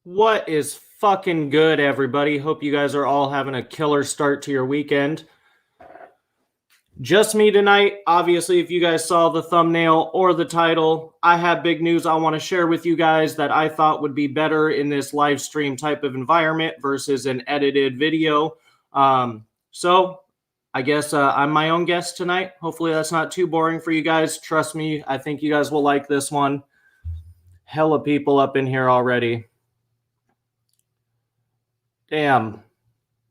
What is fucking good, everybody? Hope you guys are all having a killer start to your weekend. Just me tonight. Obviously, if you guys saw the thumbnail or the title, I have big news I want to share with you guys that I thought would be better in this live stream type of environment versus an edited video. So I guess I'm my own guest tonight. Hopefully, that's not too boring for you guys. Trust me, I think you guys will like this one. Hella people up in here already. Damn.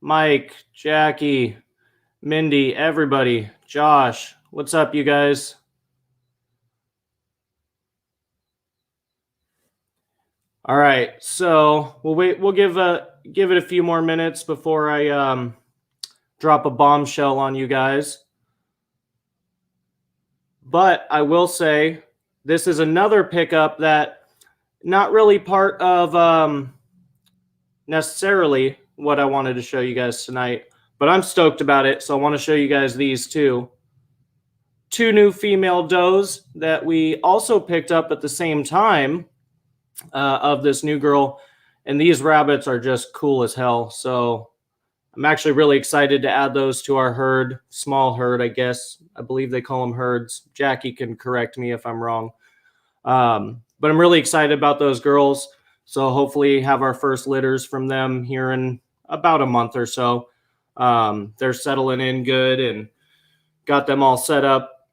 Mike, Jackie, Mindy, everybody, Josh, what's up, you guys? All right, so we'll wait. We'll give it a few more minutes before I drop a bombshell on you guys. But I will say this is another pickup that not really part of necessarily what I wanted to show you guys tonight, but I'm stoked about it. So I want to show you guys these two new female does that we also picked up at the same time of this new girl. And these rabbits are just cool as hell. So I'm actually really excited to add those to our herd, small herd, I guess. I believe they call them herds. Jackie can correct me if I'm wrong. But I'm really excited about those girls. So hopefully have our first litters from them here in about a month or so. They're settling in good and got them all set up.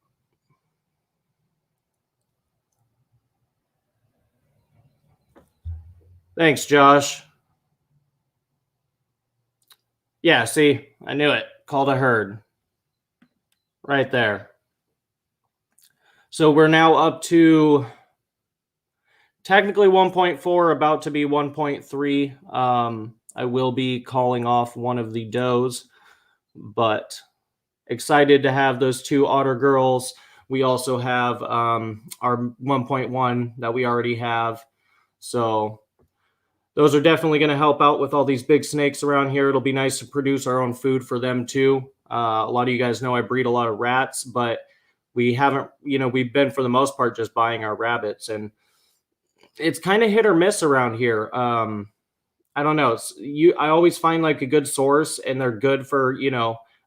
Thanks, Josh. Yeah, see, I knew it. Called a herd. Right there. So we're now up to technically 1.4, about to be 1.3. I will be calling off one of the does, but excited to have those two otter girls. We also have our 1.1 that we already have. So those are definitely going to help out with all these big snakes around here. It'll be nice to produce our own food for them too. A lot of you guys know I breed a lot of rats, but we haven't, we've been for the most part just buying our rabbits, and it's kind of hit or miss around here. I don't know. I always find like a good source, and they're good for,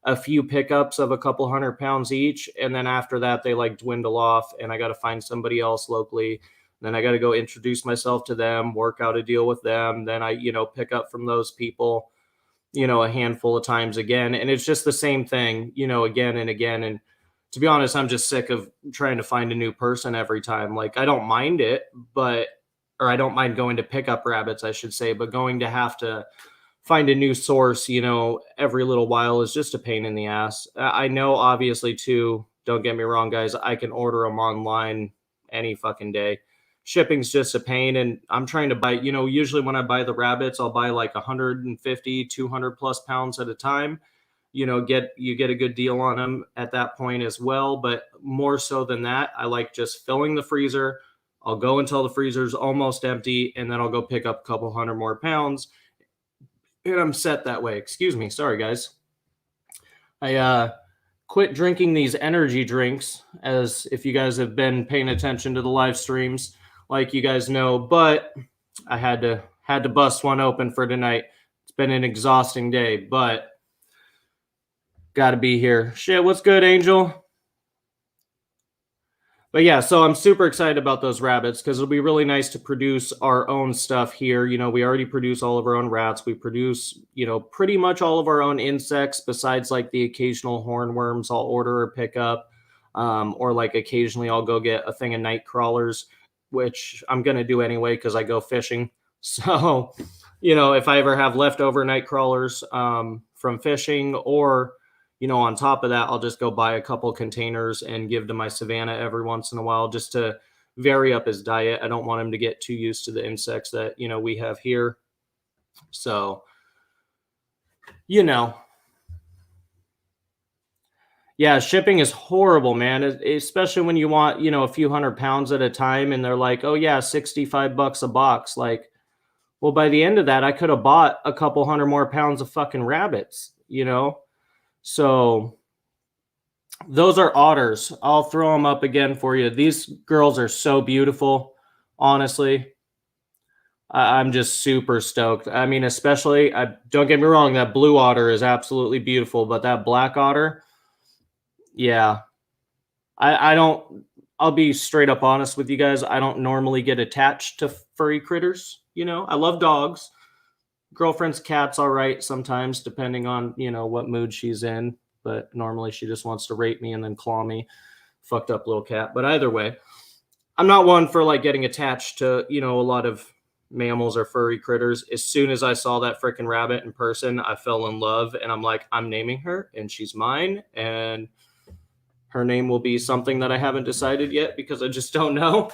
a few pickups of a couple 100 pounds each. And then after that, they like dwindle off, and I got to find somebody else locally. Then I got to go introduce myself to them, work out a deal with them. Then I, pick up from those people, a handful of times again. And it's just the same thing, again and again. And to be honest, I'm just sick of trying to find a new person every time. Like, I don't mind it, or I don't mind going to pick up rabbits, I should say, but going to have to find a new source, every little while is just a pain in the ass. I know, obviously, too, don't get me wrong, guys, I can order them online any fucking day. Shipping's just a pain, and I'm trying to buy, usually when I buy the rabbits, I'll buy like 150, 200 plus pounds at a time. You get a good deal on them at that point as well. But more so than that, I like just filling the freezer. I'll go until the freezer's almost empty, and then I'll go pick up a couple 100 more pounds, and I'm set that way. Excuse me. Sorry, guys. I quit drinking these energy drinks, as if you guys have been paying attention to the live streams, like you guys know, but I had to bust one open for tonight. It's been an exhausting day, but got to be here. Shit, what's good, Angel? But yeah, so I'm super excited about those rabbits because it'll be really nice to produce our own stuff here. We already produce all of our own rats. We produce, pretty much all of our own insects besides like the occasional hornworms I'll order or pick up. Or like occasionally I'll go get a thing of night crawlers, which I'm going to do anyway because I go fishing. So, if I ever have leftover night crawlers from fishing, or on top of that, I'll just go buy a couple containers and give to my Savannah every once in a while just to vary up his diet. I don't want him to get too used to the insects that, we have here. So, yeah, shipping is horrible, man, especially when you want, a few 100 pounds at a time, and they're like, oh yeah, $65 a box. Like, well, by the end of that, I could have bought a couple 100 more pounds of fucking rabbits, So those are otters. I'll throw them up again for you. These girls are so beautiful, honestly. I'm just super stoked. I mean, especially, don't get me wrong, that blue otter is absolutely beautiful, but that black otter, yeah, I don't. I'll be straight up honest with you guys. I don't normally get attached to furry critters. You know, I love dogs. Girlfriend's cat's all right sometimes, depending on what mood she's in. But normally she just wants to rape me and then claw me. Fucked up little cat. But either way, I'm not one for like getting attached to a lot of mammals or furry critters. As soon as I saw that freaking rabbit in person, I fell in love, and I'm like, I'm naming her, and she's mine, and her name will be something that I haven't decided yet because I just don't know.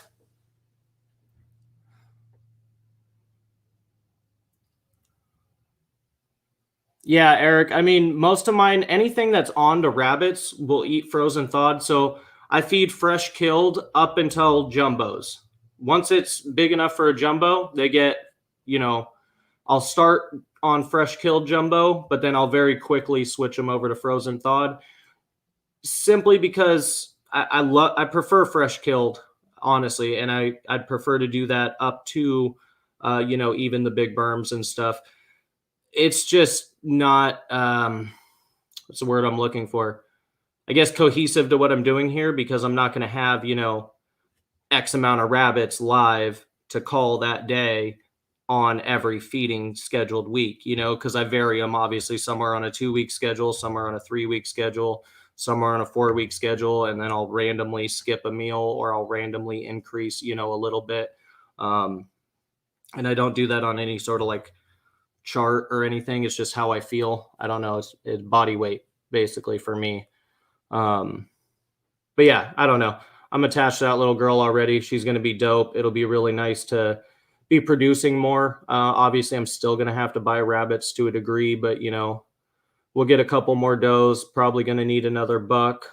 Yeah, Eric. I mean, most of mine, anything that's on to rabbits will eat frozen thawed. So I feed fresh killed up until jumbos. Once it's big enough for a jumbo, they get, I'll start on fresh killed jumbo, but then I'll very quickly switch them over to frozen thawed. Simply because I prefer fresh killed, honestly, and I'd prefer to do that up to even the big berms and stuff. It's just not what's the word I'm looking for? I guess cohesive to what I'm doing here, because I'm not going to have, X amount of rabbits live to call that day on every feeding scheduled week, because I vary them. Obviously, some are on a 2-week schedule, some are on a 3-week schedule, some are on a 4-week schedule, and then I'll randomly skip a meal or I'll randomly increase, a little bit. And I don't do that on any sort of like chart or anything. It's just how I feel. I don't know. It's body weight basically for me. But yeah, I don't know. I'm attached to that little girl already. She's going to be dope. It'll be really nice to be producing more. Obviously, I'm still going to have to buy rabbits to a degree, but we'll get a couple more does. Probably going to need another buck.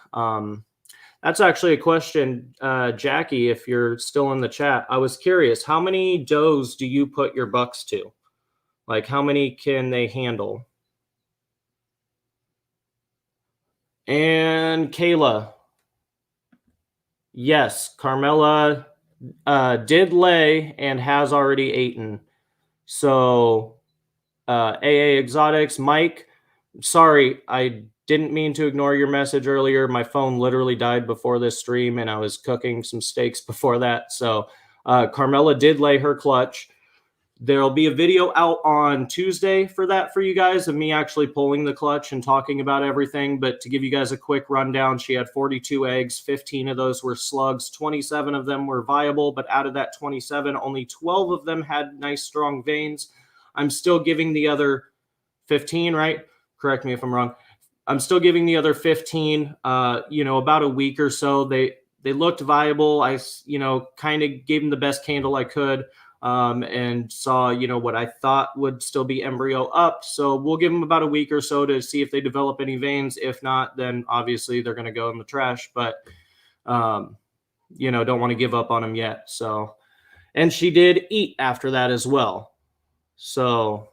That's actually a question, Jackie, if you're still in the chat. I was curious, how many does do you put your bucks to? Like, how many can they handle? And Kayla. Yes, Carmela did lay and has already eaten. So, AA Exotics, Mike, sorry, I didn't mean to ignore your message earlier. My phone literally died before this stream, and I was cooking some steaks before that. So, Carmela did lay her clutch. There'll be a video out on Tuesday for that for you guys, of me actually pulling the clutch and talking about everything. But to give you guys a quick rundown, she had 42 eggs. 15 of those were slugs. 27 of them were viable, but out of that 27, only 12 of them had nice, strong veins. I'm still giving the other 15, right? Correct me if I'm wrong. I'm still giving the other 15, about a week or so. They looked viable. I, kind of gave them the best candle I could. And saw, what I thought would still be embryo up. So we'll give them about a week or so to see if they develop any veins. If not, then obviously they're going to go in the trash. But, don't want to give up on them yet. So, and she did eat after that as well. So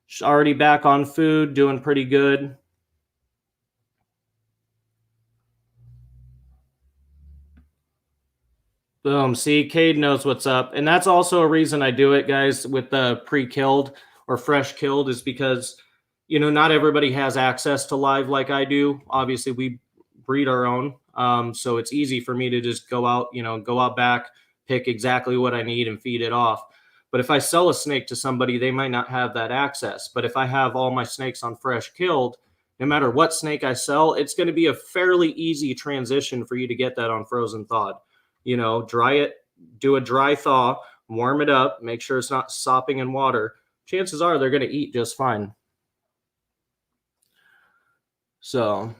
she's already back on food, doing pretty good. Boom. See, Cade knows what's up. And that's also a reason I do it, guys, with the pre-killed or fresh killed, is because, not everybody has access to live like I do. Obviously, we breed our own. So it's easy for me to just go out back, pick exactly what I need and feed it off. But if I sell a snake to somebody, they might not have that access. But if I have all my snakes on fresh killed, no matter what snake I sell, it's going to be a fairly easy transition for you to get that on frozen thawed. Dry it, do a dry thaw, warm it up, make sure it's not sopping in water. Chances are they're going to eat just fine. So,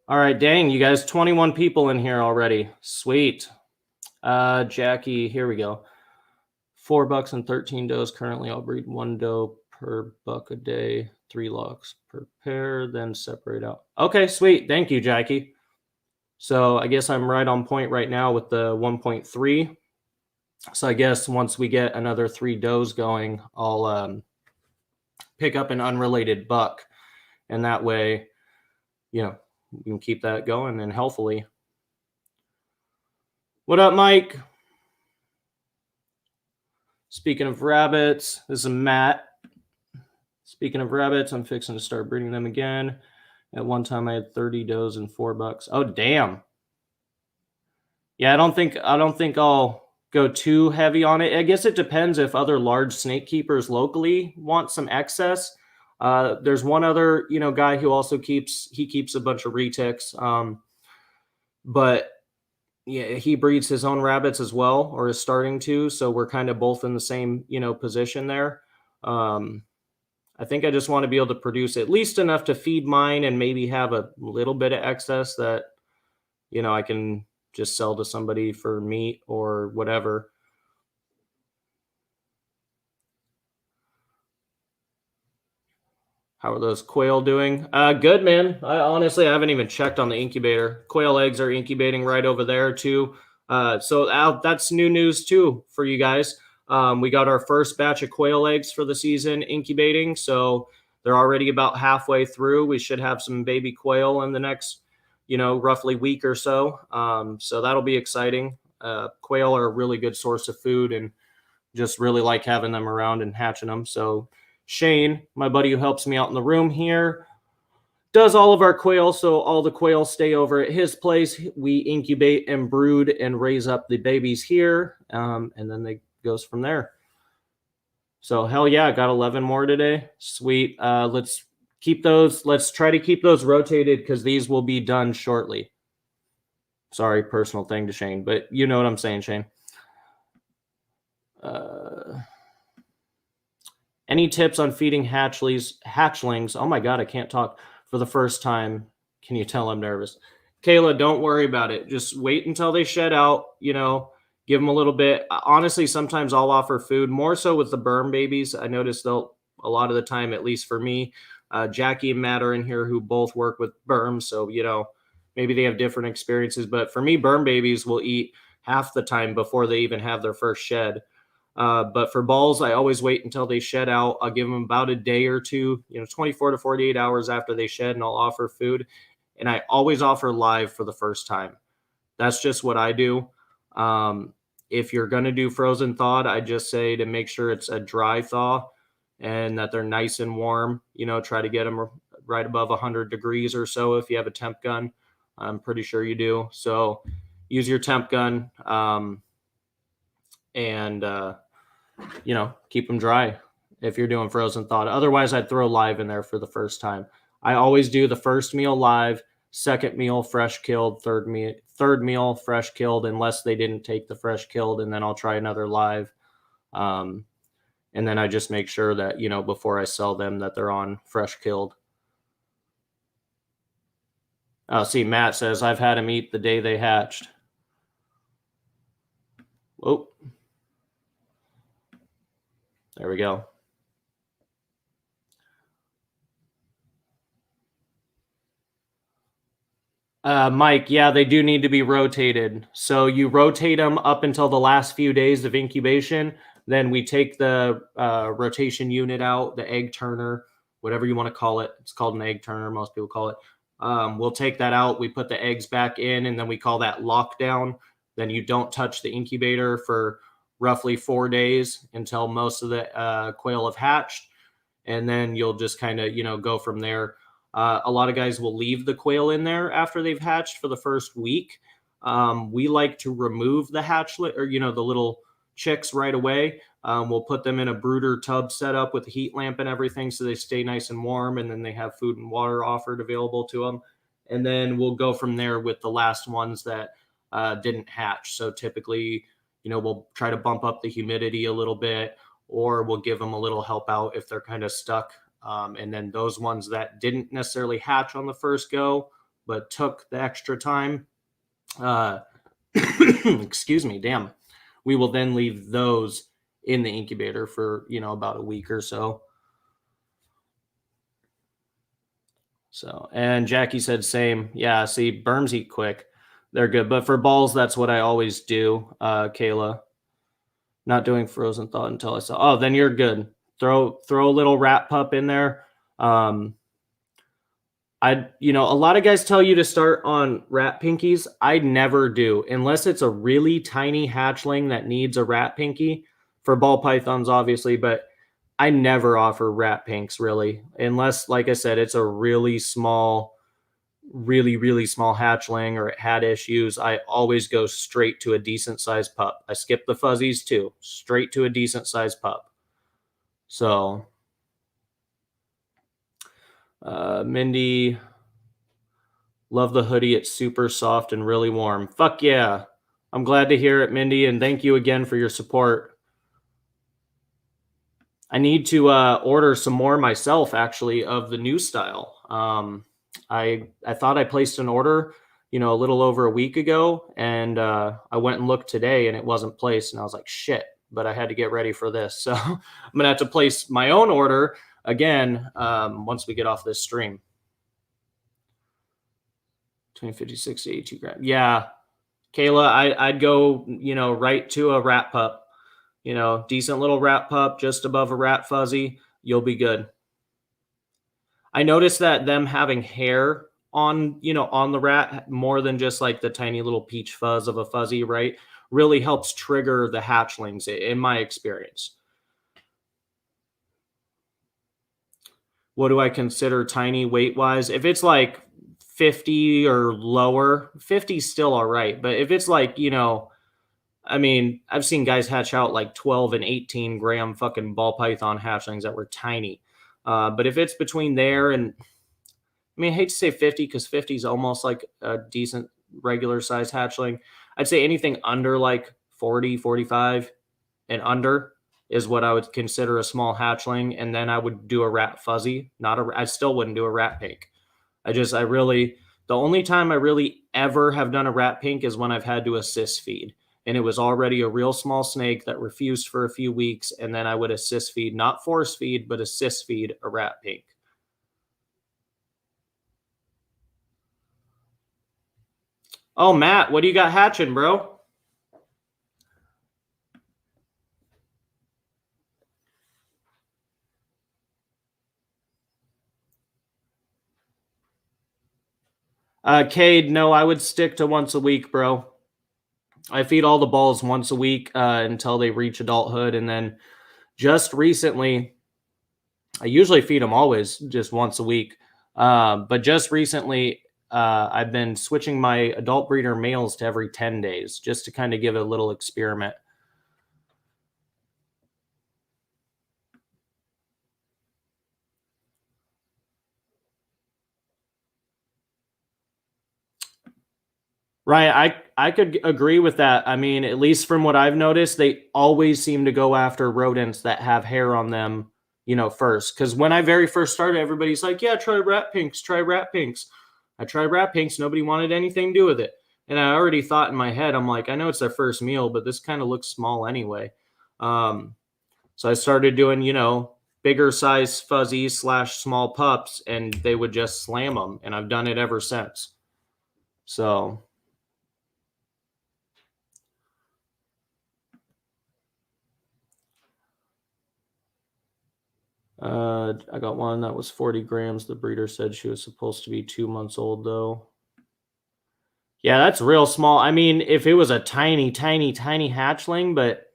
all right, dang, you guys, 21 people in here already. Sweet. Jackie, here we go. 4 bucks and 13 does currently. I'll breed 1 doe per buck a day, 3 locks per pair, then separate out. Okay, sweet. Thank you, Jackie. So I guess I'm right on point right now with the 1.3. So I guess once we get another 3 does going, I'll pick up an unrelated buck. And that way, we can keep that going and healthily. What up, Mike? Speaking of rabbits, this is Matt. Speaking of rabbits, I'm fixing to start breeding them again. At one time, I had 30 does and $4. Oh, damn. Yeah, I don't think I'll go too heavy on it. I guess it depends if other large snake keepers locally want some excess. There's one other, guy who also keeps a bunch of retics. But yeah, he breeds his own rabbits as well, or is starting to. So we're kind of both in the same, position there. I think I just want to be able to produce at least enough to feed mine and maybe have a little bit of excess that, I can just sell to somebody for meat or whatever. How are those quail doing? Good, man. I haven't even checked on the incubator. Quail eggs are incubating right over there too. So that's new news too for you guys. We got our first batch of quail eggs for the season incubating. So they're already about halfway through. We should have some baby quail in the next, roughly week or so. So that'll be exciting. Quail are a really good source of food and just really like having them around and hatching them. So Shane, my buddy who helps me out in the room here, does all of our quail. So all the quail stay over at his place. We incubate and brood and raise up the babies here. And then they goes from there. So hell yeah, got 11 more today. Sweet. Let's try to keep those rotated because these will be done shortly. Sorry, personal thing to Shane, but you know what I'm saying, Shane. Any tips on feeding hatchlings? Oh my God, I can't talk for the first time. Can you tell I'm nervous? Kayla, don't worry about it. Just wait until they shed out, give them a little bit. Honestly, sometimes I'll offer food, more so with the Burm babies. I notice they'll, a lot of the time, at least for me, Jackie and Matt are in here who both work with Burm. So, maybe they have different experiences. But for me, Burm babies will eat half the time before they even have their first shed. But for balls, I always wait until they shed out. I'll give them about a day or two, 24 to 48 hours after they shed, and I'll offer food. And I always offer live for the first time. That's just what I do. If you're going to do frozen thawed, I just say to make sure it's a dry thaw and that they're nice and warm. Try to get them right above 100 degrees or so if you have a temp gun. I'm pretty sure you do. So use your temp gun and keep them dry if you're doing frozen thawed. Otherwise, I'd throw live in there for the first time. I always do the first meal live, second meal fresh killed, third meal fresh killed, unless they didn't take the fresh killed, and then I'll try another live. And then I just make sure that, before I sell them, that they're on fresh killed. See, Matt says, I've had them eat the day they hatched. Oh, there we go. Mike, yeah, they do need to be rotated. So you rotate them up until the last few days of incubation. Then we take the rotation unit out, the egg turner, whatever you want to call it. It's called an egg turner. Most people call it. We'll take that out. We put the eggs back in, and then we call that lockdown. Then you don't touch the incubator for roughly 4 days until most of the quail have hatched. And then you'll just kind of, go from there. A lot of guys will leave the quail in there after they've hatched for the first week. We like to remove the hatchlet or, the little chicks right away. We'll put them in a brooder tub setup with a heat lamp and everything so they stay nice and warm, and then they have food and water offered available to them. And then we'll go from there with the last ones that didn't hatch. So typically, we'll try to bump up the humidity a little bit, or we'll give them a little help out if they're kind of stuck. And then those ones that didn't necessarily hatch on the first go, but took the extra time, excuse me, damn, we will then leave those in the incubator for, about a week or so. So, and Jackie said same. Yeah, see, Burms eat quick. They're good. But for balls, that's what I always do, Kayla. Not doing frozen thaw until I saw. Oh, then you're good. Throw a little rat pup in there. A lot of guys tell you to start on rat pinkies. I never do unless it's a really tiny hatchling that needs a rat pinky. for ball pythons, obviously, but I never offer rat pinks really, unless, like I said, it's a really small, really small hatchling or it had issues. I always go straight to a decent sized pup. I skip the fuzzies too, straight to a decent sized pup. So, Mindy, love the hoodie. It's super soft and really warm. Fuck yeah. I'm glad to hear it, Mindy, and thank you again for your support. I need to order some more myself, actually, of the new style. I thought I placed an order, a little over a week ago, and I went and looked today, and it wasn't placed, and I was like, shit. But I had to get ready for this, so I'm gonna have to place my own order again once we get off this stream. 256 to 82 grams. Yeah, Kayla, I'd go, right to a rat pup. Decent little rat pup just above a rat fuzzy. You'll be good. I noticed that them having hair on the rat more than just like the tiny little peach fuzz of a fuzzy, right? Really helps trigger the hatchlings in my experience. What do I consider tiny weight-wise? If it's like 50 or lower, 50 is still all right. But if it's like, I mean, I've seen guys hatch out like 12 and 18 gram fucking ball python hatchlings that were tiny. But if it's between there and, I mean, I hate to say 50 because 50 is almost like a decent regular size hatchling. I'd say anything under like 40, 45 and under is what I would consider a small hatchling. And then I would do a rat fuzzy, I still wouldn't do a rat pink. The only time I really ever have done a rat pink is when I've had to assist feed. And it was already a real small snake that refused for a few weeks. And then I would assist feed, not force feed, but assist feed a rat pink. Oh, Matt, what do you got hatching, bro? Cade, no, I would stick to once a week, bro. I feed all the balls once a week until they reach adulthood. And then just recently, I usually feed them always just once a week. But just recently, I've been switching my adult breeder males to every 10 days just to kind of give it a little experiment. Right. I could agree with that. I mean, at least from what I've noticed, they always seem to go after rodents that have hair on them, first. Because when I very first started, everybody's like, yeah, try rat pinks, try rat pinks. I tried rat pinks. Nobody wanted anything to do with it. And I already thought in my head, I'm like, I know it's their first meal, but this kind of looks small anyway. So I started doing, bigger size fuzzies / small pups, and they would just slam them. And I've done it ever since. So... I got one that was 40 grams. The breeder said she was supposed to be 2 months old, though. Yeah, that's real small. I mean, if it was a tiny hatchling, but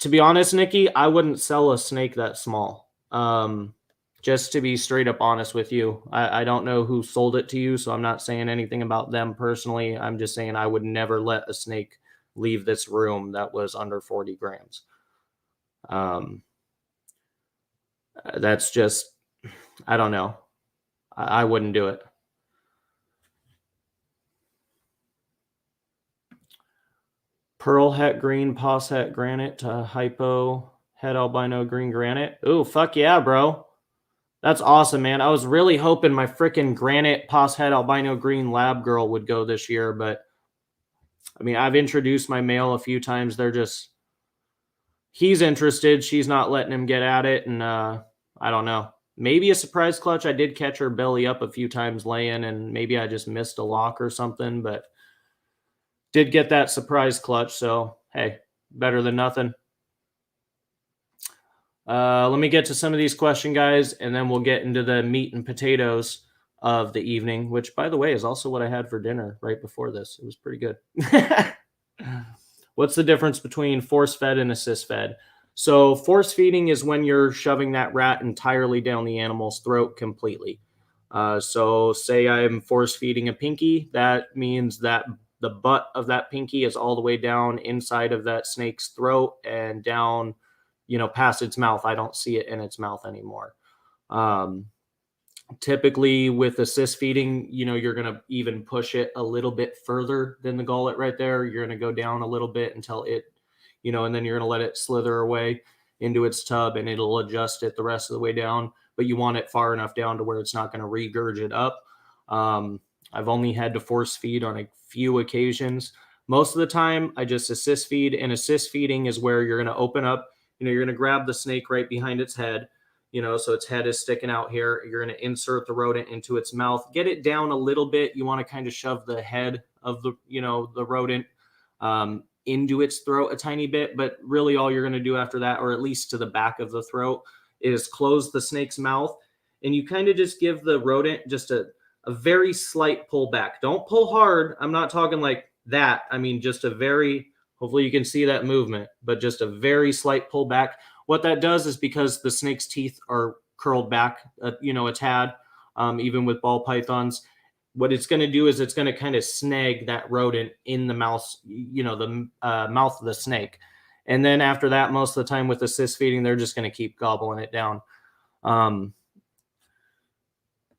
to be honest, Nikki, I wouldn't sell a snake that small. Just to be straight up honest with you, I don't know who sold it to you, so I'm not saying anything about them personally. I'm just saying I would never let a snake leave this room that was under 40 grams. That's just, I don't know. I wouldn't do it. Pearl het green, pos het granite, hypo, het albino green granite. Ooh, fuck yeah, bro. That's awesome, man. I was really hoping my freaking granite pos het albino green lab girl would go this year, but I mean, I've introduced my male a few times. He's interested. She's not letting him get at it, and I don't know. Maybe a surprise clutch. I did catch her belly up a few times laying, and maybe I just missed a lock or something, but did get that surprise clutch. So, hey, better than nothing. Let me get to some of these questions, guys, and then we'll get into the meat and potatoes of the evening, which, by the way, is also what I had for dinner right before this. It was pretty good. What's the difference between force fed and assist fed? So force feeding is when you're shoving that rat entirely down the animal's throat completely. So say I'm force feeding a pinky, that means that the butt of that pinky is all the way down inside of that snake's throat and down, past its mouth. I don't see it in its mouth anymore. Typically with assist feeding, you're going to even push it a little bit further than the gullet right there. You're going to go down a little bit until it, and then you're going to let it slither away into its tub and it'll adjust it the rest of the way down. But you want it far enough down to where it's not going to regurgitate up. I've only had to force feed on a few occasions. Most of the time, I just assist feed, and assist feeding is where you're going to open up, you're going to grab the snake right behind its head, so its head is sticking out here. You're going to insert the rodent into its mouth, get it down a little bit. You want to kind of shove the head of the, the rodent into its throat a tiny bit, but really all you're going to do after that, or at least to the back of the throat, is close the snake's mouth. And you kind of just give the rodent just a very slight pull back. Don't pull hard. I'm not talking like that. I mean, just a very, hopefully you can see that movement, but just a very slight pull back. What that does is, because the snake's teeth are curled back, a tad, even with ball pythons, what it's going to do is it's going to kind of snag that rodent in the mouth, the mouth of the snake. And then after that, most of the time with assist feeding, they're just going to keep gobbling it down.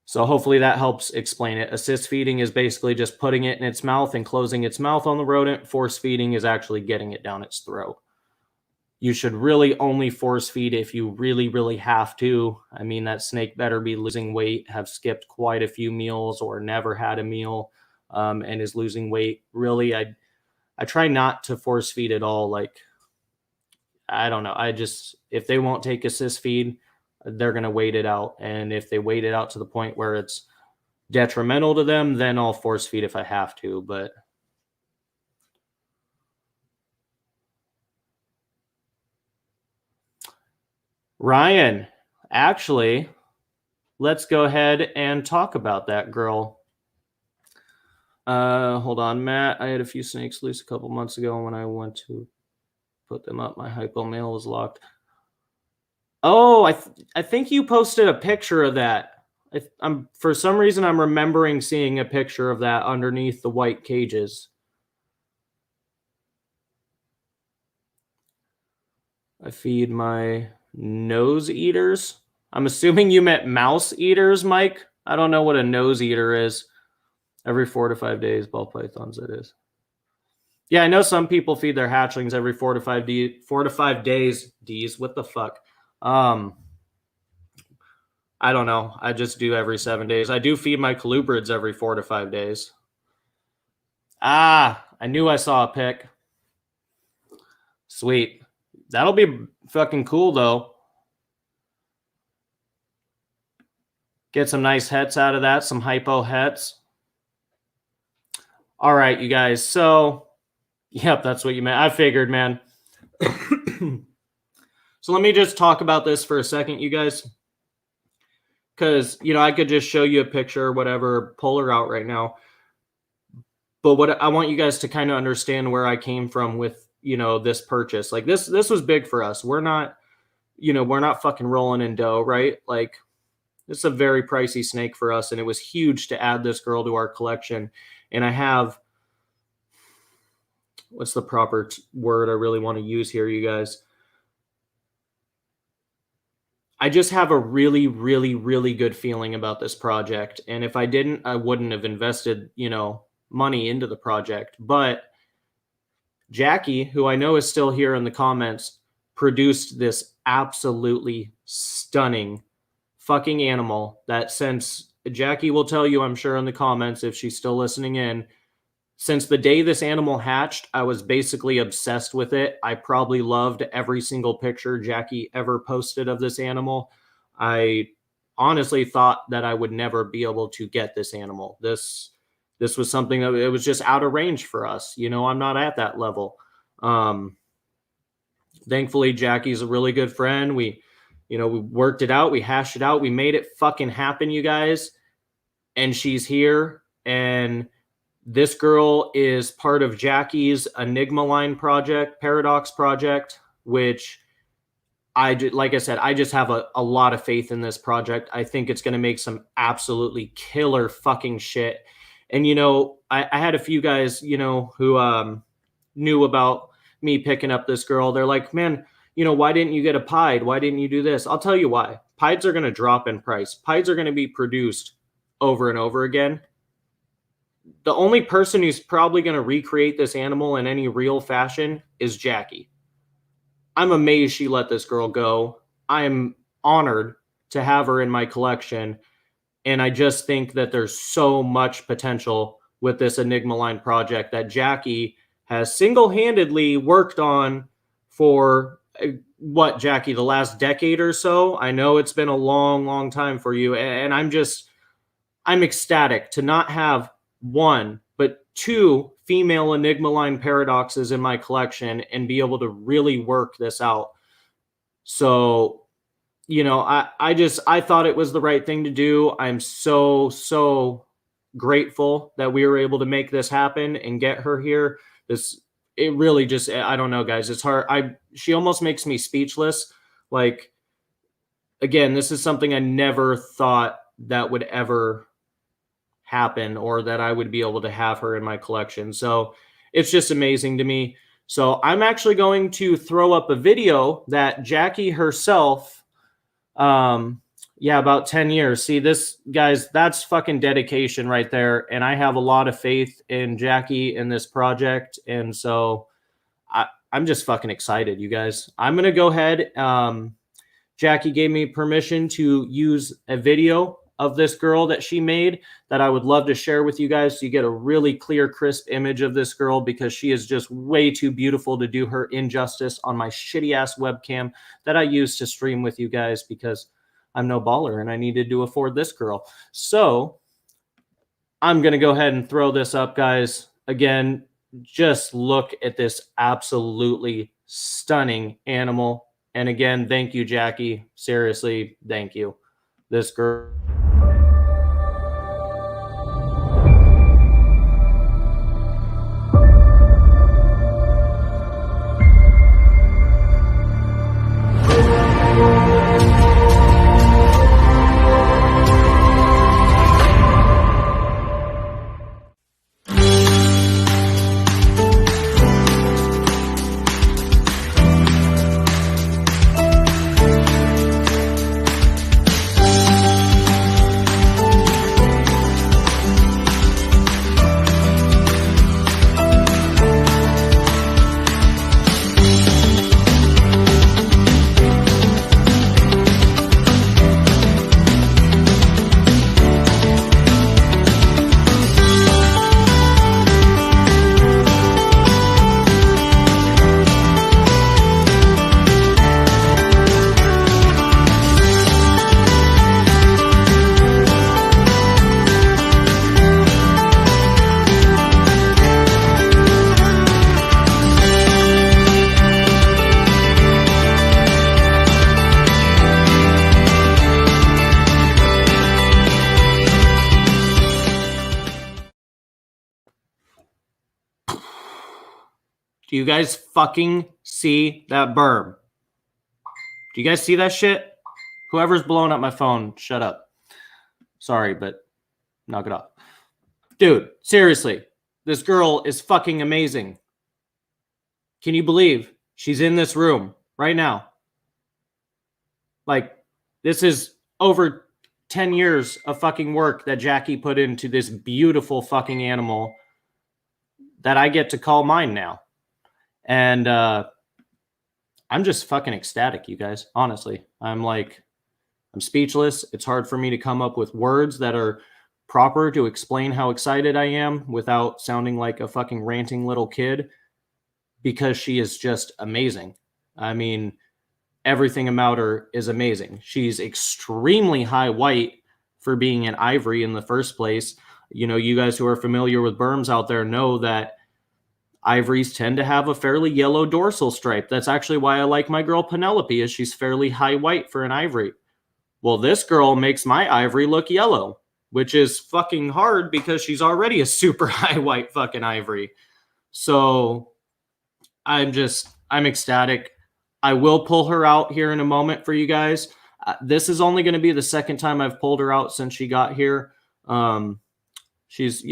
So hopefully that helps explain it. Assist feeding is basically just putting it in its mouth and closing its mouth on the rodent. Force feeding is actually getting it down its throat. You should really only force feed if you really, really have to. I mean, that snake better be losing weight, have skipped quite a few meals or never had a meal, and is losing weight. Really, I try not to force feed at all. Like, I don't know. If they won't take assist feed, they're going to wait it out. And if they wait it out to the point where it's detrimental to them, then I'll force feed if I have to. But Ryan, actually, let's go ahead and talk about that girl. Hold on, Matt. I had a few snakes loose a couple months ago. When I went to put them up, my hypo mail was locked. Oh, I think you posted a picture of that. For some reason, I'm remembering seeing a picture of that underneath the white cages. I feed my nose eaters. I'm assuming you meant mouse eaters, Mike. I don't know what a nose eater is. Every 4 to 5 days, ball pythons, it is. Yeah, I know some people feed their hatchlings every 4 to 5 days. D's, what the fuck? I don't know. I just do every 7 days. I do feed my colubrids every 4 to 5 days. I knew I saw a pic. Sweet. That'll be fucking cool, though. Get some nice hets out of that, some hypo hets. All right, you guys. So, yep, that's what you meant. I figured, man. So let me just talk about this for a second, you guys. Because, I could just show you a picture or whatever, pull her out right now. But what I want you guys to kind of understand where I came from with, this purchase. Like, this was big for us. We're not, we're not fucking rolling in dough, right? Like, this is a very pricey snake for us, and it was huge to add this girl to our collection. And I have, what's the proper word I really want to use here, you guys? I just have a really, really, really good feeling about this project. And if I didn't, I wouldn't have invested, money into the project. But Jackie, who I know is still here in the comments, produced this absolutely stunning fucking animal that, since Jackie will tell you, I'm sure in the comments, if she's still listening in, since the day this animal hatched, I was basically obsessed with it. I probably loved every single picture Jackie ever posted of this animal. I honestly thought that I would never be able to get this animal. This was something that it was just out of range for us. I'm not at that level. Thankfully, Jackie's a really good friend. We worked it out. We hashed it out. We made it fucking happen, you guys. And she's here. And This girl is part of Jackie's Enigma line project, Paradox project, which like I said, I just have a lot of faith in this project. I think it's going to make some absolutely killer fucking shit. And, you know, I had a few guys, you know, who knew about me picking up this girl. They're like, man, you know, why didn't you get a pied? Why didn't you do this? I'll tell you why. Pieds are going to drop in price. Pieds are going to be produced over and over again. The only person who's probably going to recreate this animal in any real fashion is Jackie. I'm amazed she let this girl go. I am honored to have her in my collection. And I just think that there's so much potential with this Enigma line project that Jackie has single-handedly worked on for what, Jackie, the last decade or so? I know it's been a long, long time for you. And I'm ecstatic to not have one, but two female Enigma line paradoxes in my collection and be able to really work this out. So, you know, I thought it was the right thing to do. I'm so grateful that we were able to make this happen and get her here. It really just, I don't know, guys. It's hard. She almost makes me speechless. Like, again, this is something I never thought that would ever happen or that I would be able to have her in my collection. So it's just amazing to me. So I'm actually going to throw up a video that Jackie herself, about 10 years. See this, guys, that's fucking dedication right there. And I have a lot of faith in Jackie in this project. And so I'm just fucking excited, you guys. I'm going to go ahead. Jackie gave me permission to use a video of this girl that she made that I would love to share with you guys so you get a really clear, crisp image of this girl, because she is just way too beautiful to do her injustice on my shitty ass webcam that I use to stream with you guys, because I'm no baller and I needed to afford this girl. So I'm going to go ahead and throw this up, guys. Again, just look at this absolutely stunning animal. And again, thank you, Jackie. Seriously, thank you. This girl. Do you guys fucking see that berm? Do you guys see that shit? Whoever's blowing up my phone, shut up. Sorry, but knock it off. Dude, seriously, this girl is fucking amazing. Can you believe she's in this room right now? Like, this is over 10 years of fucking work that Jackie put into this beautiful fucking animal that I get to call mine now. And I'm just fucking ecstatic, you guys. Honestly, I'm speechless. It's hard for me to come up with words that are proper to explain how excited I am without sounding like a fucking ranting little kid, because she is just amazing. I mean, everything about her is amazing. She's extremely high white for being an ivory in the first place. You know, you guys who are familiar with Burms out there know that ivories tend to have a fairly yellow dorsal stripe. That's actually why I like my girl Penelope, is she's fairly high white for an ivory. Well, this girl makes my ivory look yellow. which is fucking hard because she's already a super high white fucking ivory. So I'm ecstatic. I will pull her out here in a moment for you guys. This is only going to be the second time I've pulled her out since she got here. She's,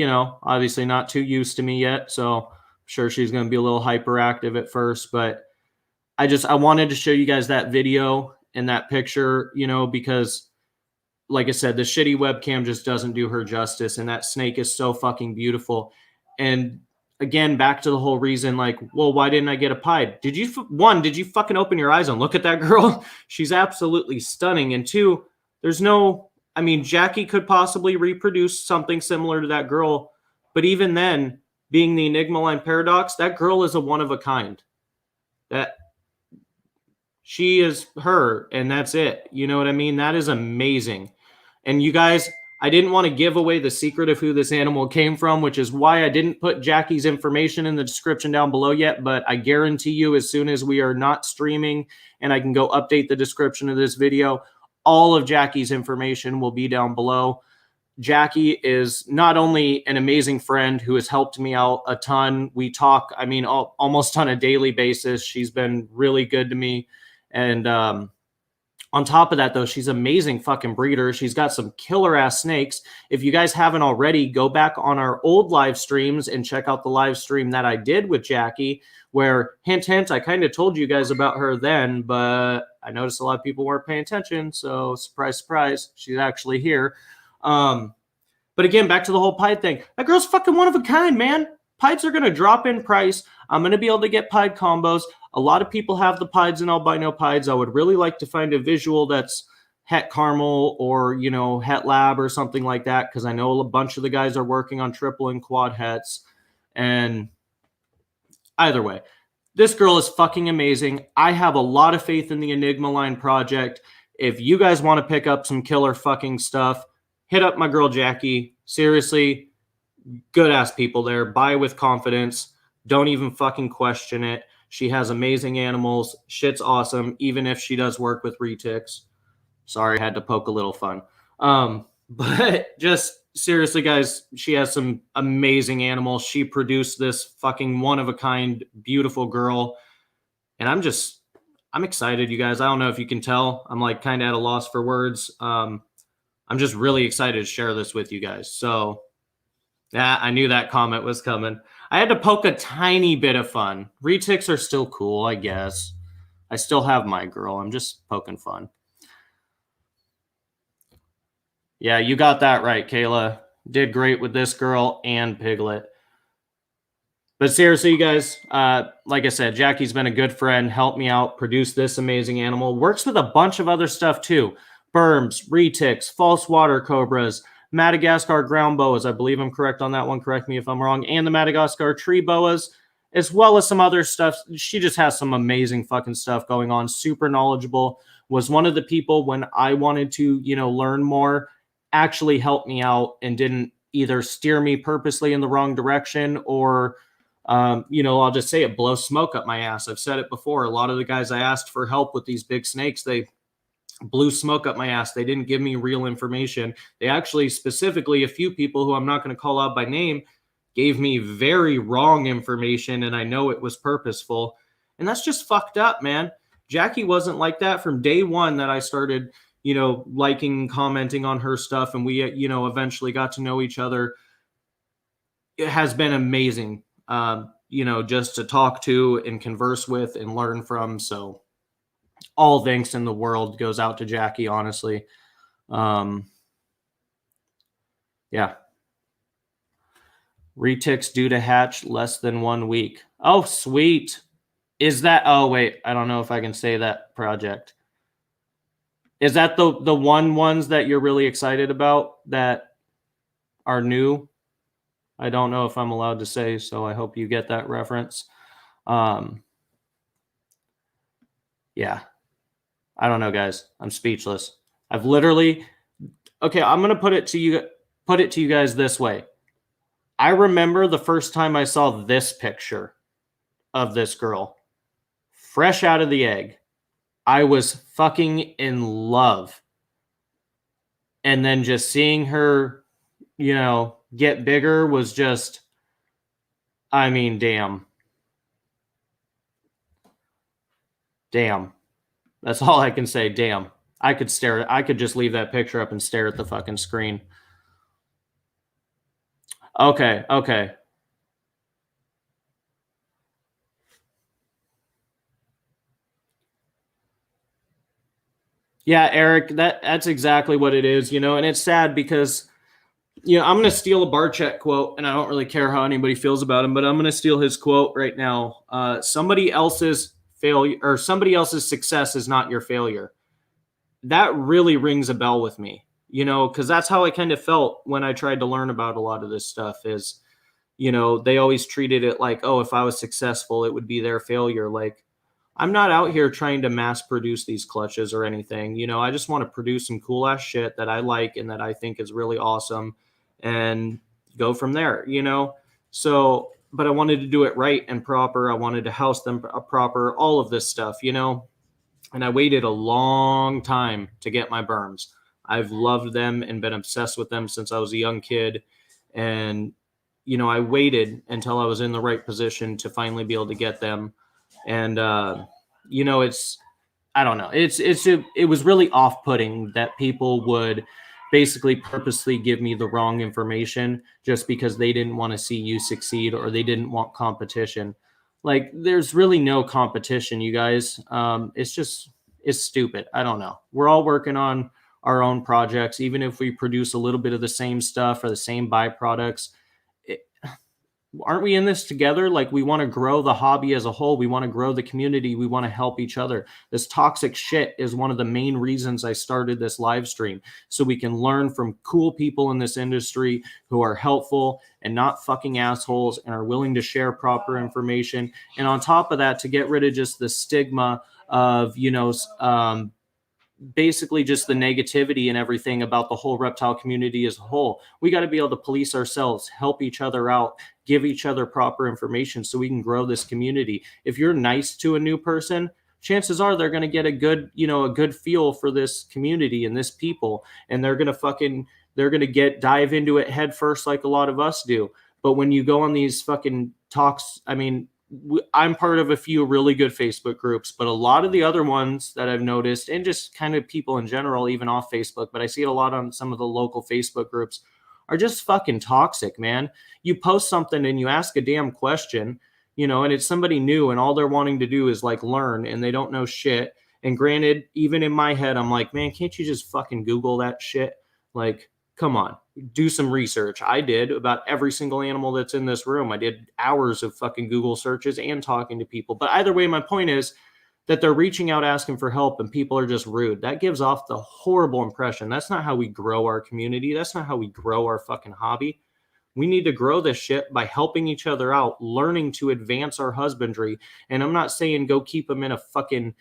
obviously not too used to me yet, so I'm sure she's going to be a little hyperactive at first, but I wanted to show you guys that video and that picture, because like I said, the shitty webcam just doesn't do her justice, and that snake is so fucking beautiful. And again, back to the whole reason, like, well, why didn't I get a pied? Did you fucking open your eyes and look at that girl? She's absolutely stunning. And two, Jackie could possibly reproduce something similar to that girl, but even then, being the Enigma line paradox, that girl is a one of a kind. That she is her, and that's it. You know what I mean? That is amazing. And you guys, I didn't want to give away the secret of who this animal came from, which is why I didn't put Jackie's information in the description down below yet, but I guarantee you as soon as we are not streaming and I can go update the description of this video, all of Jackie's information will be down below. Jackie is not only an amazing friend who has helped me out a ton. We talk, almost on a daily basis. She's been really good to me. And on top of that, though, she's an amazing fucking breeder. She's got some killer ass snakes. If you guys haven't already, go back on our old live streams and check out the live stream that I did with Jackie, where, hint, hint, I kind of told you guys about her then, but I noticed a lot of people weren't paying attention. So surprise, surprise, she's actually here. But again, back to the whole pied thing. That girl's fucking one of a kind, man. Pieds are going to drop in price. I'm going to be able to get pied combos. A lot of people have the pieds and albino pieds. I would really like to find a visual that's Het Caramel or, Het Lab or something like that, because I know a bunch of the guys are working on triple and quad hets. And either way, this girl is fucking amazing. I have a lot of faith in the Enigma line project. If you guys want to pick up some killer fucking stuff, hit up my girl Jackie. Seriously, good ass people there. Buy with confidence. Don't even fucking question it. She has amazing animals. Shit's awesome, even if she does work with retics. Sorry, I had to poke a little fun. But just seriously, guys, she has some amazing animals. She produced this fucking one-of-a-kind, beautiful girl. And I'm excited, you guys. I don't know if you can tell. I'm like kind of at a loss for words. I'm just really excited to share this with you guys. So, yeah, I knew that comment was coming. I had to poke a tiny bit of fun. Retics are still cool, I guess. I still have my girl. I'm just poking fun. Yeah, you got that right, Kayla. Did great with this girl and Piglet. But seriously, you guys, like I said, Jackie's been a good friend, helped me out, produce this amazing animal. Works with a bunch of other stuff, too. Burms, retics, false water cobras, Madagascar ground boas. I believe I'm correct on that one. Correct me if I'm wrong. And the Madagascar tree boas, as well as some other stuff. She just has some amazing fucking stuff going on. Super knowledgeable. Was one of the people when I wanted to, learn more, actually helped me out and didn't either steer me purposely in the wrong direction or, I'll just say it, blow smoke up my ass. I've said it before. A lot of the guys I asked for help with these big snakes, they blew smoke up my ass. They didn't give me real information. They actually, specifically, a few people who I'm not going to call out by name, gave me very wrong information, and I know it was purposeful. And that's just fucked up, man. Jackie wasn't like that from day one that I started, liking, commenting on her stuff, and we, eventually got to know each other. It has been amazing, just to talk to and converse with and learn from. So all thanks in the world goes out to Jackie, honestly. Yeah. Retics due to hatch less than 1 week. Oh, sweet. Is that... Oh, wait. I don't know if I can say that project. Is that the ones that you're really excited about that are new? I don't know if I'm allowed to say, so I hope you get that reference. Yeah. I don't know, guys. I'm speechless. I've literally... Okay, I'm going to put it to you guys this way. I remember the first time I saw this picture of this girl, fresh out of the egg. I was fucking in love. And then just seeing her get bigger was just, I mean, damn. Damn. That's all I can say. Damn. I could just leave that picture up and stare at the fucking screen. Okay, okay. Yeah, Eric, that's exactly what it is, and it's sad because I'm going to steal a Barchek quote, and I don't really care how anybody feels about him, but I'm going to steal his quote right now. Somebody else's failure or somebody else's success is not your failure. That really rings a bell with me, because that's how I kind of felt when I tried to learn about a lot of this stuff is, they always treated it like, oh, if I was successful, it would be their failure. Like, I'm not out here trying to mass produce these clutches or anything. I just want to produce some cool ass shit that I like and that I think is really awesome and go from there, So, but I wanted to do it right and proper. I wanted to house them proper, all of this stuff, and I waited a long time to get my Burms. I've loved them and been obsessed with them since I was a young kid. And, I waited until I was in the right position to finally be able to get them. And, it's, I don't know. It was really off-putting that people would basically purposely give me the wrong information just because they didn't want to see you succeed or they didn't want competition. Like, there's really no competition, you guys. It's stupid. I don't know. We're all working on our own projects, even if we produce a little bit of the same stuff or the same byproducts. Aren't we in this together? Like, we want to grow the hobby as a whole. We want to grow the community. We want to help each other. This toxic shit is one of the main reasons I started this live stream, so we can learn from cool people in this industry who are helpful and not fucking assholes and are willing to share proper information. And on top of that, to get rid of just the stigma of, basically just the negativity and everything about the whole reptile community as a whole. We got to be able to police ourselves, help each other out, give each other proper information so we can grow this community. If you're nice to a new person, chances are they're going to get a good feel for this community and this people, and they're going to dive into it head first like a lot of us do. But when you go on these fucking talks, I mean, I'm part of a few really good Facebook groups, but a lot of the other ones that I've noticed, and just kind of people in general, even off Facebook, but I see it a lot on some of the local Facebook groups, are just fucking toxic, man. You post something and you ask a damn question, and it's somebody new and all they're wanting to do is like learn and they don't know shit. And granted, even in my head, I'm like, man, can't you just fucking Google that shit? Like, come on, do some research. I did about every single animal that's in this room. I did hours of fucking Google searches and talking to people. But either way, my point is that they're reaching out asking for help and people are just rude. That gives off the horrible impression. That's not how we grow our community. That's not how we grow our fucking hobby. We need to grow this shit by helping each other out, learning to advance our husbandry. And I'm not saying go keep them in a fucking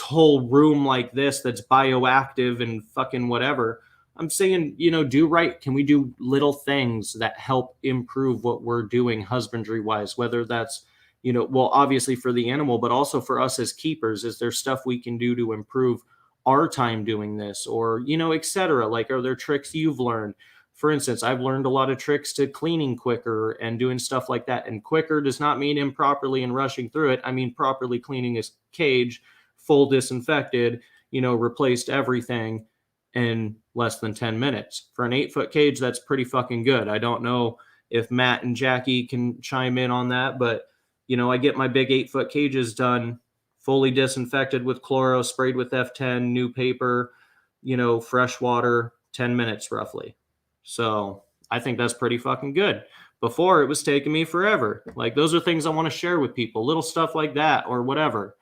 whole room like this that's bioactive and fucking whatever. I'm saying, do right. Can we do little things that help improve what we're doing husbandry wise, whether that's, well, obviously for the animal, but also for us as keepers? Is there stuff we can do to improve our time doing this, or, et cetera? Like, are there tricks you've learned? For instance, I've learned a lot of tricks to cleaning quicker and doing stuff like that. And quicker does not mean improperly and rushing through it. I mean, properly cleaning his cage, full disinfected, replaced everything in less than 10 minutes. For an 8-foot cage, that's pretty fucking good. I don't know if Matt and Jackie can chime in on that, but, I get my big 8-foot cages done, fully disinfected with chloro, sprayed with F10, new paper, fresh water, 10 minutes roughly. So I think that's pretty fucking good. Before, it was taking me forever. Like, those are things I want to share with people, little stuff like that or whatever.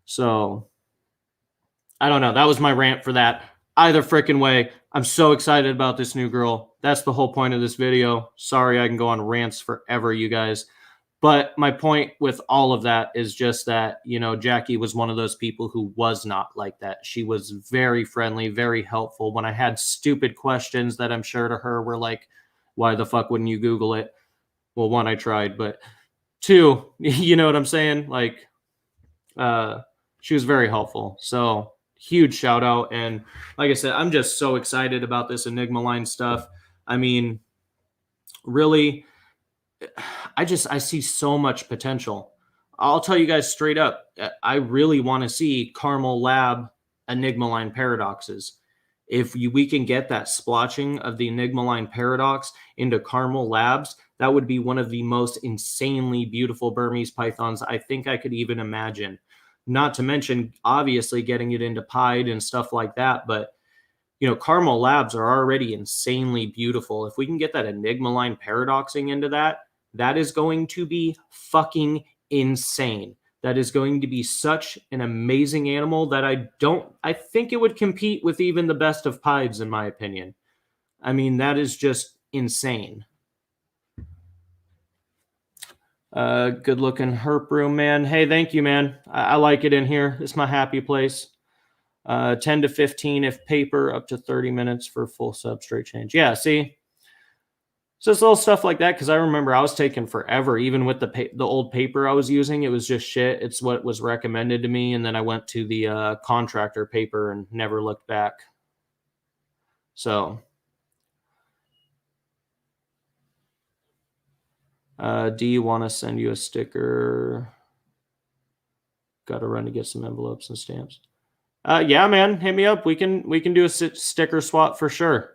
So I don't know. That was my rant for that. Either freaking way, I'm so excited about this new girl. That's the whole point of this video. Sorry, I can go on rants forever, you guys. But my point with all of that is just that, Jackie was one of those people who was not like that. She was very friendly, very helpful. When I had stupid questions that I'm sure to her were like, why the fuck wouldn't you Google it? Well, one, I tried, but two, you know what I'm saying? Like, she was very helpful. So huge shout out. And like I said, I'm just so excited about this Enigma line stuff. I mean, really, I see so much potential. I'll tell you guys straight up, I really want to see Caramel Lab Enigma Line paradoxes. If we can get that splotching of the Enigma Line paradox into Caramel Labs, that would be one of the most insanely beautiful Burmese pythons I think I could even imagine. Not to mention, obviously, getting it into pied and stuff like that. But, Caramel Labs are already insanely beautiful. If we can get that Enigma Line paradoxing into that, that is going to be fucking insane. That is going to be such an amazing animal that I think it would compete with even the best of pieds, in my opinion. I mean, that is just insane. Good looking herp room, man. Hey, thank you, man. I like it in here. It's my happy place. 10 to 15 if paper, up to 30 minutes for full substrate change. Yeah, see? So it's little stuff like that, because I remember I was taking forever, even with the old paper I was using. It was just shit. It's what was recommended to me, and then I went to the contractor paper and never looked back. So, do you want to send you a sticker? Got to run to get some envelopes and stamps. Yeah, man, hit me up. We can do a sticker swap for sure.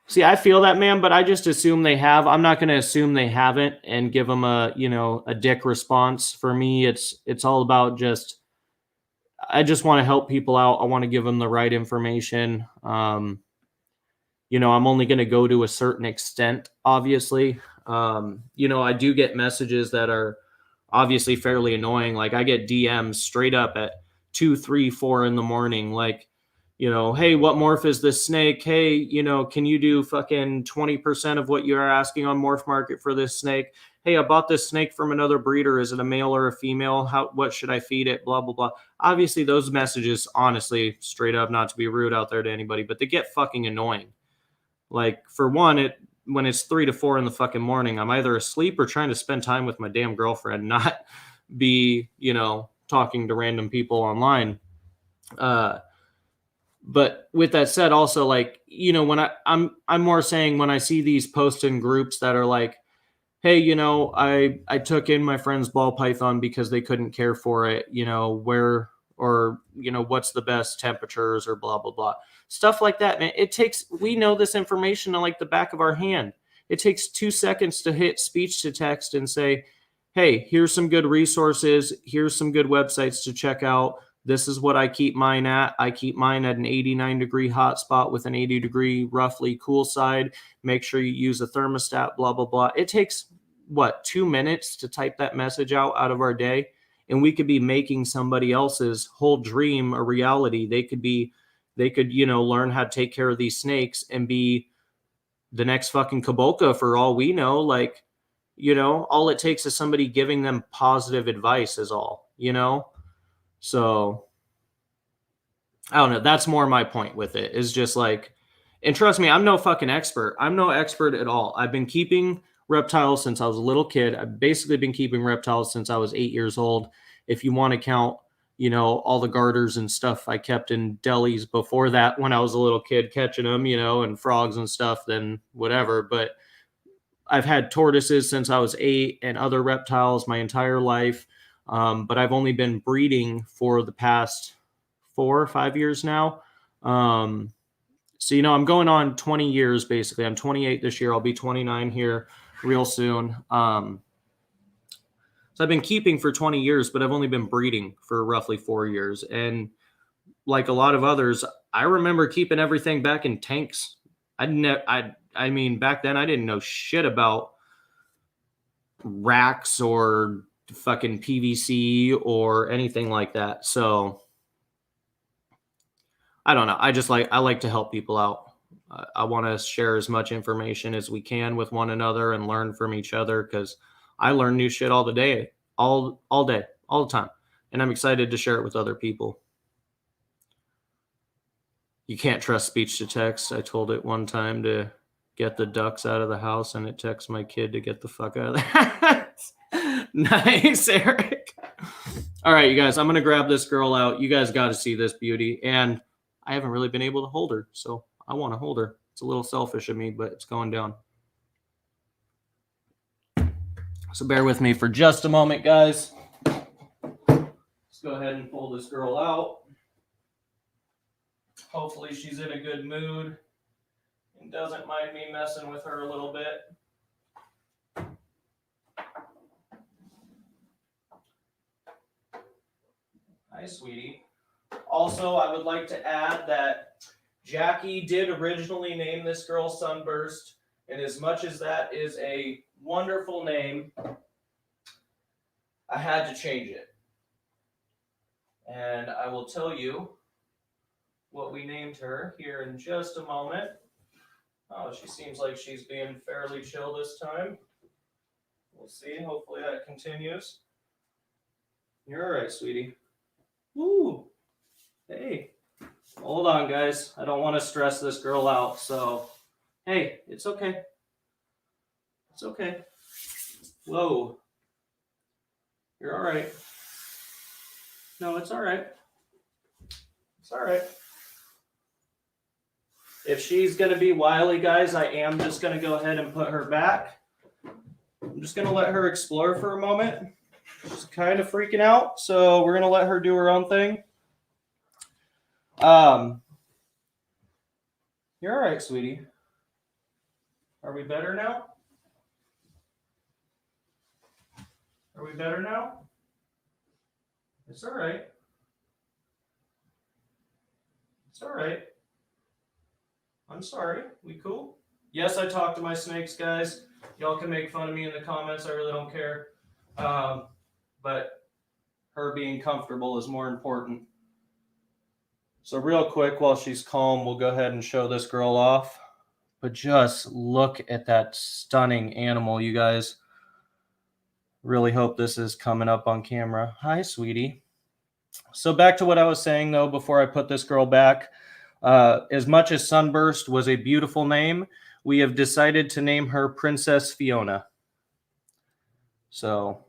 See, I feel that, man, but I just assume they have. I'm not going to assume they haven't and give them a dick response. For me, it's all about I just want to help people out. I want to give them the right information. I'm only going to go to a certain extent, obviously. I do get messages that are obviously fairly annoying. Like, I get DMs straight up at 2, 3, 4 in the morning. Like, hey, what morph is this snake? Hey, can you do fucking 20% of what you're asking on Morph Market for this snake? Hey, I bought this snake from another breeder. Is it a male or a female? What should I feed it? Blah, blah, blah. Obviously, those messages, honestly, straight up, not to be rude out there to anybody, but they get fucking annoying. Like, for one, when it's 3 to 4 in the fucking morning, I'm either asleep or trying to spend time with my damn girlfriend, not be, talking to random people online. But with that said, also, like, when I'm more saying, when I see these posts in groups that are like, hey, I took in my friend's ball python because they couldn't care for it, where, or, what's the best temperatures, or blah, blah, blah. Stuff like that, man. We know this information on like the back of our hand. It takes 2 seconds to hit speech to text and say, hey, here's some good resources. Here's some good websites to check out. This is what I keep mine at. I keep mine at an 89-degree hot spot with an 80-degree roughly cool side. Make sure you use a thermostat, blah, blah, blah. It takes, 2 minutes to type that message out of our day, and we could be making somebody else's whole dream a reality. They could, learn how to take care of these snakes and be the next fucking Kaboka for all we know. Like, all it takes is somebody giving them positive advice is all, So, I don't know. That's more my point with it, is just like, and trust me, I'm no fucking expert. I'm no expert at all. I've been keeping reptiles since I was a little kid. I've basically been keeping reptiles since I was 8 years old. If you want to count, all the garters and stuff I kept in delis before that, when I was a little kid catching them, and frogs and stuff, then whatever. But I've had tortoises since I was 8 and other reptiles my entire life. But I've only been breeding for the past 4 or 5 years now. So, I'm going on 20 years, basically. I'm 28 this year. I'll be 29 here real soon. So I've been keeping for 20 years, but I've only been breeding for roughly 4 years. And like a lot of others, I remember keeping everything back in tanks. I mean, back then I didn't know shit about racks or fucking PVC or anything like that. So I don't know. I like to help people out. I want to share as much information as we can with one another and learn from each other, because I learn new shit all day, all the time. And I'm excited to share it with other people. You can't trust speech to text. I told it one time to get the ducks out of the house, and it texts my kid to get the fuck out of the house. Nice, Eric. All right, you guys, I'm going to grab this girl out. You guys got to see this beauty. And I haven't really been able to hold her, so I want to hold her. It's a little selfish of me, but it's going down. So bear with me for just a moment, guys. Let's go ahead and pull this girl out. Hopefully she's in a good mood and doesn't mind me messing with her a little bit. Hi, sweetie. Also, I would like to add that Jackie did originally name this girl Sunburst, and as much as that is a wonderful name, I had to change it. And I will tell you what we named her here in just a moment. Oh, she seems like she's being fairly chill this time. We'll see. Hopefully that continues. You're all right, sweetie. Woo! Hey. Hold on, guys. I don't want to stress this girl out, so... Hey, it's okay. It's okay. Whoa. You're all right. No, it's all right. It's all right. If she's going to be wily, guys, I am just going to go ahead and put her back. I'm just going to let her explore for a moment. She's kind of freaking out, so we're going to let her do her own thing. You're all right, sweetie. Are we better now? Are we better now? It's all right. It's all right. I'm sorry. We cool? Yes, I talk to my snakes, guys. Y'all can make fun of me in the comments. I really don't care. But her being comfortable is more important. So real quick, while she's calm, we'll go ahead and show this girl off. But just look at that stunning animal, you guys. Really hope this is coming up on camera. Hi, sweetie. So back to what I was saying, though, before I put this girl back. As much as Sunburst was a beautiful name, we have decided to name her Princess Fiona. So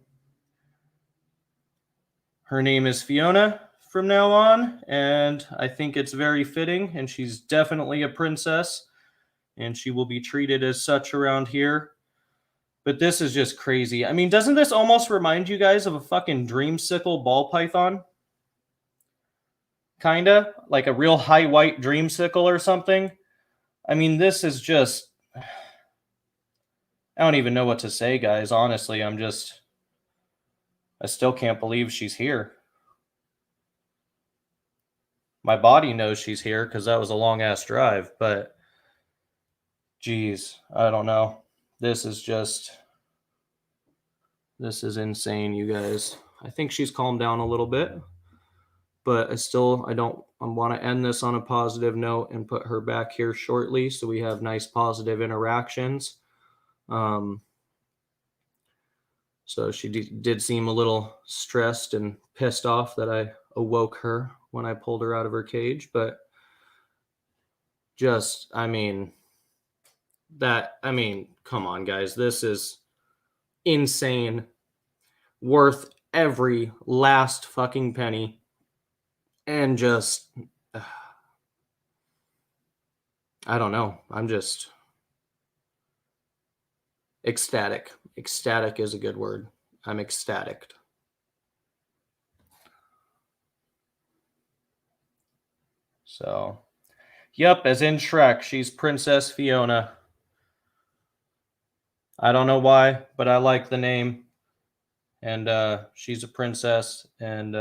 her name is Fiona from now on, and I think it's very fitting, and she's definitely a princess, and she will be treated as such around here. But this is just crazy. I mean, doesn't this almost remind you guys of a fucking dreamsicle ball python? Kinda like a real high white dreamsicle or something. I mean, this is just, I don't even know what to say, guys. Honestly, I still can't believe she's here. My body knows she's here because that was a long ass drive, but geez, I don't know. This is insane, you guys. I think she's calmed down a little bit. But I want to end this on a positive note and put her back here shortly so we have nice positive interactions. So she did seem a little stressed and pissed off that I awoke her when I pulled her out of her cage. But come on, guys. This is insane. Worth every last fucking penny. And just, I don't know. I'm just ecstatic. Ecstatic is a good word. I'm ecstatic. So, yep, as in Shrek, she's Princess Fiona. I don't know why, but I like the name. And she's a princess. And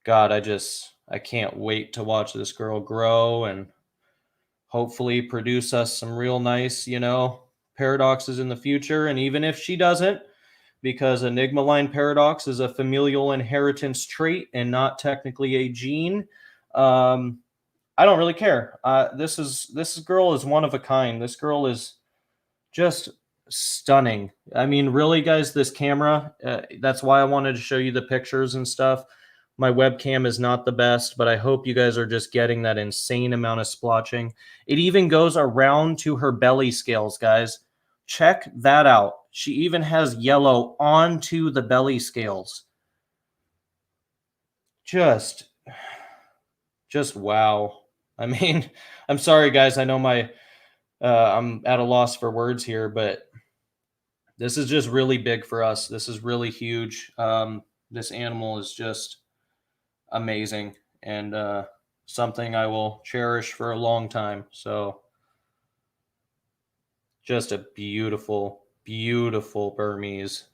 God, I can't wait to watch this girl grow and hopefully produce us some real nice, paradoxes in the future. And even if she doesn't, because Enigma line paradox is a familial inheritance trait and not technically a gene, I don't really care. This girl is one of a kind. This girl is just stunning. I mean, really, guys, this camera, that's why I wanted to show you the pictures and stuff. My webcam is not the best, but I hope you guys are just getting that insane amount of splotching. It even goes around to her belly scales, guys. Check that out. She even has yellow onto the belly scales. just wow. I mean, I'm sorry guys, I know I'm at a loss for words here, but this is just really big for us. This is really huge. This animal is just amazing and something I will cherish for a long time. So just a beautiful, beautiful Burmese.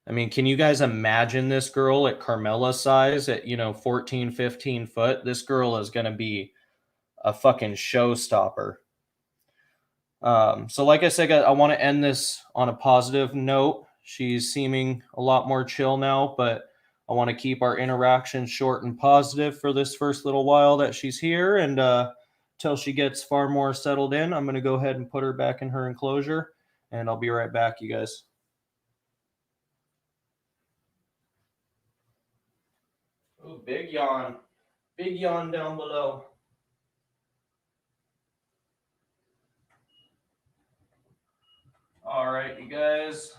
I mean, can you guys imagine this girl at Carmela size at, 14, 15 foot? This girl is going to be a fucking showstopper. So like I said, I want to end this on a positive note. She's seeming a lot more chill now, but I want to keep our interaction short and positive for this first little while that she's here. And till she gets far more settled in, I'm going to go ahead and put her back in her enclosure. And I'll be right back, you guys. Oh, big yawn. Big yawn down below. All right, you guys.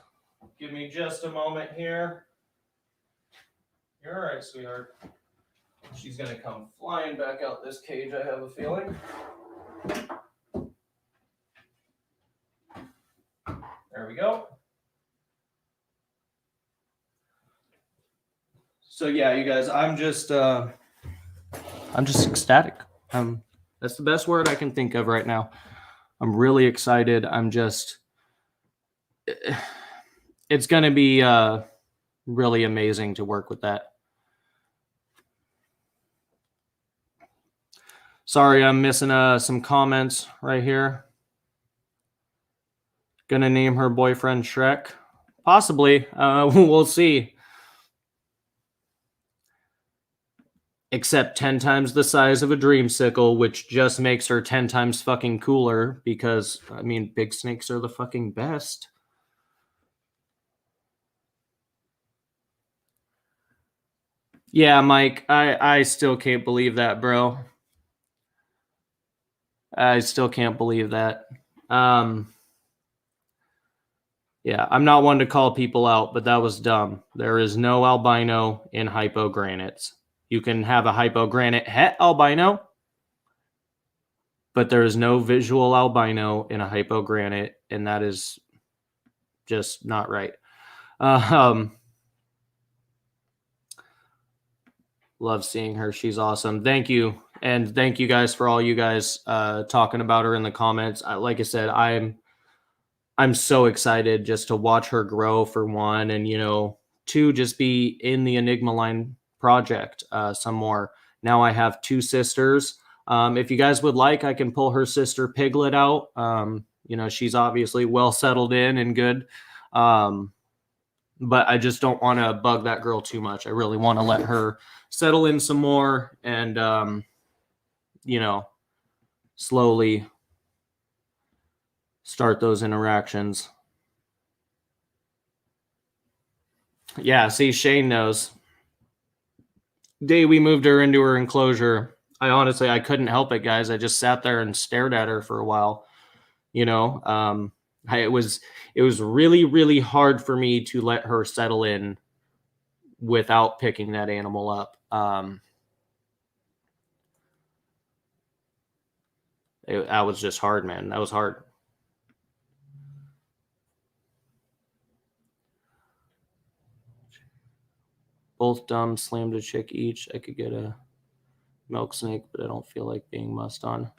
Give me just a moment here. You're all right, sweetheart. She's going to come flying back out this cage, I have a feeling. There we go. So yeah, you guys, I'm just ecstatic. That's the best word I can think of right now. I'm really excited. It's going to be really amazing to work with that. Sorry, I'm missing some comments right here. Gonna name her boyfriend Shrek? Possibly. We'll see. Except 10 times the size of a dreamsicle, which just makes her 10 times fucking cooler because, I mean, big snakes are the fucking best. Yeah, Mike, I still can't believe that, bro. I still can't believe that. Yeah, I'm not one to call people out, but that was dumb. There is no albino in hypogranites. You can have a hypogranite het albino, but there is no visual albino in a hypogranite, and that is just not right. Love seeing her. She's awesome. Thank you. And thank you guys for all you guys talking about her in the comments. Like I said, I'm so excited just to watch her grow for one, and two, just be in the Enigma line project some more. Now I have two sisters. If you guys would like, I can pull her sister Piglet out. She's obviously well settled in and good. But I just don't want to bug that girl too much. I really want to let her settle in some more and, slowly start those interactions. Yeah, see, Shane knows. Day we moved her into her enclosure, I couldn't help it, guys. I just sat there and stared at her for a while. It was really, really hard for me to let her settle in without picking that animal up. That was just hard, man. That was hard. Both dumb, slammed a chick each. I could get a milk snake, but I don't feel like being mussed on.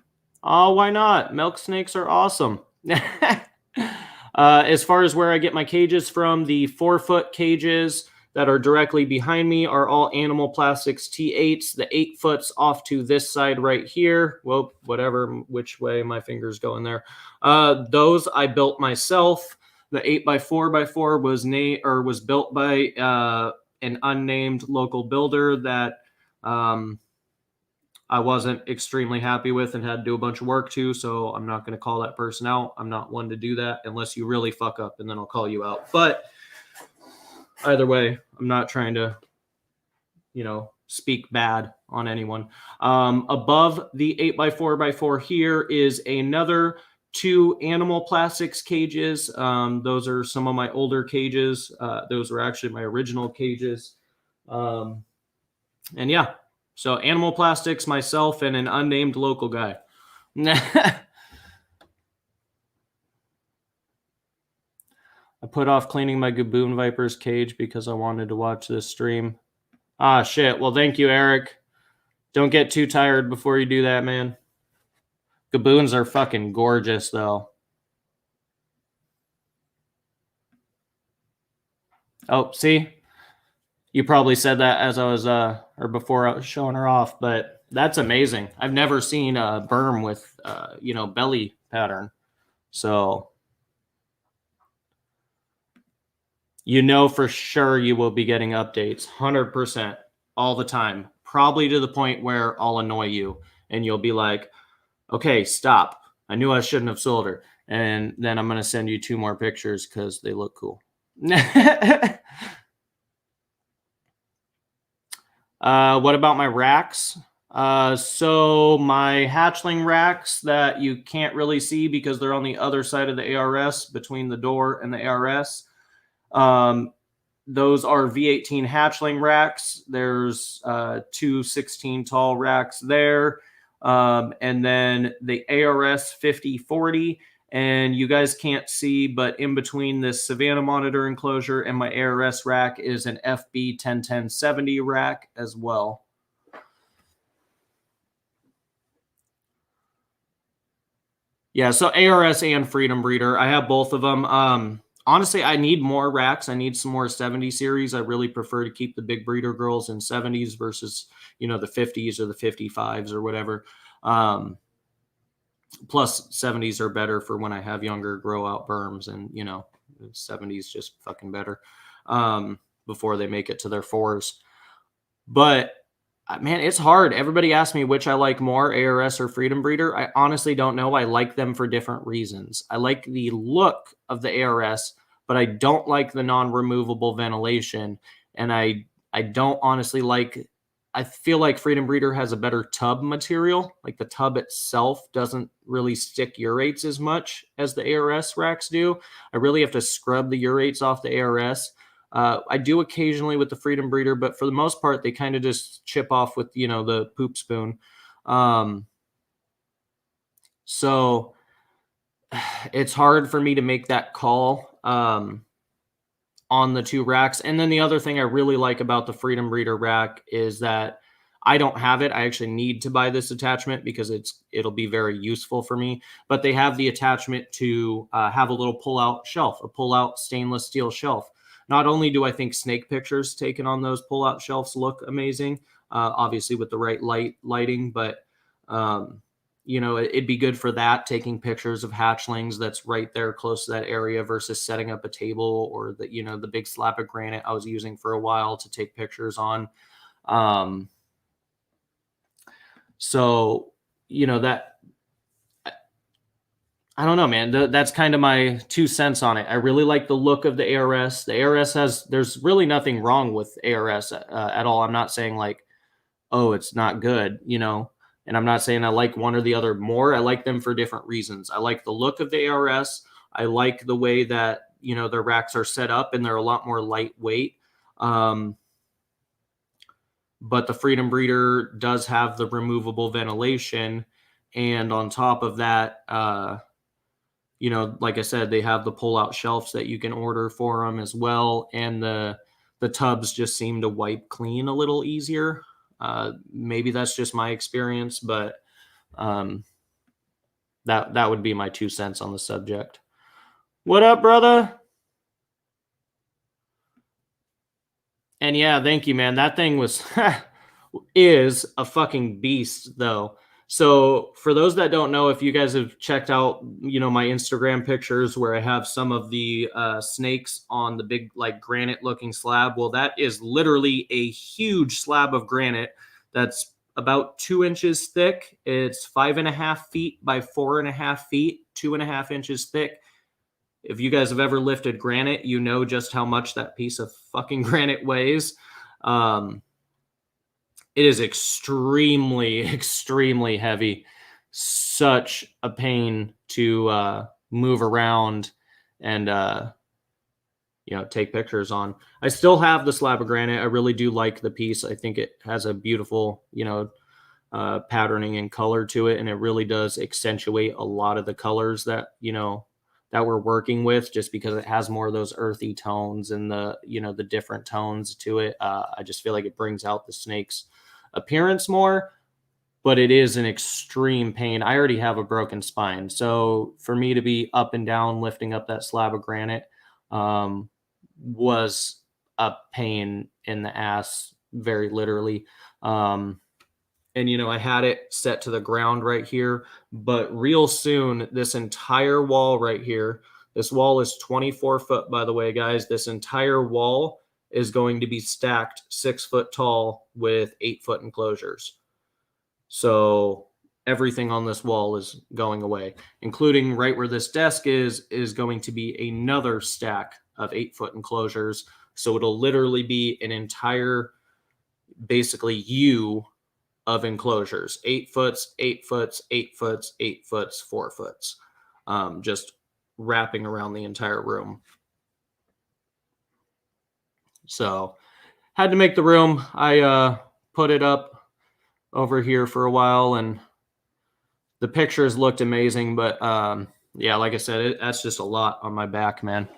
Oh, why not? Milk snakes are awesome. As far as where I get my cages from, the 4-foot cages that are directly behind me are all Animal Plastics T8s. The 8-foot's off to this side right here. Well, whatever, which way my finger's going there. Those I built myself. The 8x4x4 was built by an unnamed local builder that I wasn't extremely happy with and had to do a bunch of work to, so I'm not going to call that person out. I'm not one to do that unless you really fuck up, and then I'll call you out. But either way, I'm not trying to, speak bad on anyone. Above the 8x4x4 here is another 2 Animal Plastics cages. Those are some of my older cages. Those were actually my original cages. And yeah, so Animal Plastics, myself, and an unnamed local guy. I put off cleaning my Gaboon Viper's cage because I wanted to watch this stream. Ah, shit. Well, thank you, Eric. Don't get too tired before you do that, man. Gaboons are fucking gorgeous, though. Oh, see? You probably said that as I was, or before I was showing her off, but that's amazing. I've never seen a Burm with, belly pattern. So, for sure you will be getting updates 100% all the time, probably to the point where I'll annoy you and you'll be like, okay, stop. I knew I shouldn't have sold her. And then I'm going to send you 2 more pictures because they look cool. What about my racks? So my hatchling racks that you can't really see because they're on the other side of the ARS between the door and the ARS. Those are V18 hatchling racks. There's 2 16 tall racks there. And then the ARS 5040. And you guys can't see, but in between this Savannah monitor enclosure and my ARS rack is an FB 101070 rack as well. Yeah, so ARS and Freedom Breeder. I have both of them. Honestly, I need more racks. I need some more 70 series. I really prefer to keep the big breeder girls in 70s versus, the 50s or the 55s or whatever. Plus 70s are better for when I have younger grow out Burms, and 70s just fucking better before they make it to their 4s. But man, it's hard. Everybody asks me which I like more, ARS or Freedom Breeder. I honestly don't know. I like them for different reasons. I like the look of the ARS, but I don't like the non-removable ventilation. And I don't honestly like, I feel like Freedom Breeder has a better tub material. Like the tub itself doesn't really stick urates as much as the ARS racks do. I really have to scrub the urates off the ARS. I do occasionally with the Freedom Breeder, but for the most part, they kind of just chip off with, the poop spoon. So it's hard for me to make that call on the 2 racks. And then the other thing I really like about the Freedom Breeder rack is that I don't have it. I actually need to buy this attachment because it'll be very useful for me. But they have the attachment to have a little pull-out shelf, a pull-out stainless steel shelf. Not only do I think snake pictures taken on those pull-out shelves look amazing, obviously with the right lighting, but it'd be good for that, taking pictures of hatchlings that's right there close to that area versus setting up a table or the big slab of granite I was using for a while to take pictures on. So, that, I don't know, man. That's kind of my 2 cents on it. I really like the look of the ARS. The ARS there's really nothing wrong with ARS at all. I'm not saying like, oh, it's not good, and I'm not saying I like one or the other more. I like them for different reasons. I like the look of the ARS. I like the way that, their racks are set up and they're a lot more lightweight. But the Freedom Breeder does have the removable ventilation. And on top of that, like I said, they have the pull-out shelves that you can order for them as well. And the tubs just seem to wipe clean a little easier. Maybe that's just my experience, but that would be my 2 cents on the subject. What up, brother? And yeah, thank you, man. That thing is a fucking beast, though. So for those that don't know, if you guys have checked out, my Instagram pictures where I have some of the snakes on the big, like, granite-looking slab, well, that is literally a huge slab of granite that's about 2 inches thick. It's 5.5 feet by 4.5 feet, 2.5 inches thick. If you guys have ever lifted granite, you know just how much that piece of fucking granite weighs. It is extremely, extremely heavy. Such a pain to move around. And take pictures on. I still have the slab of granite. I really do like the piece. I think it has a beautiful, patterning and color to it, and it really does accentuate a lot of the colors that that we're working with, just because it has more of those earthy tones and the different tones to it. I just feel like it brings out the snake's appearance more, but it is an extreme pain. I already have a broken spine, so for me to be up and down lifting up that slab of granite was a pain in the ass, very literally. And I had it set to the ground right here, but real soon, this entire wall right here, this wall is 24 foot, by the way, guys. This entire wall is going to be stacked 6 foot tall with 8-foot enclosures. So everything on this wall is going away, including right where this desk is going to be another stack of 8-foot enclosures. So it'll literally be an entire, basically, U of enclosures, 8 foots, 8 foots, 8 foots, 8 foots, 4 foots, just wrapping around the entire room. So had to make the room. I put it up over here for a while, and the pictures looked amazing, but yeah, like I said, that's just a lot on my back, man.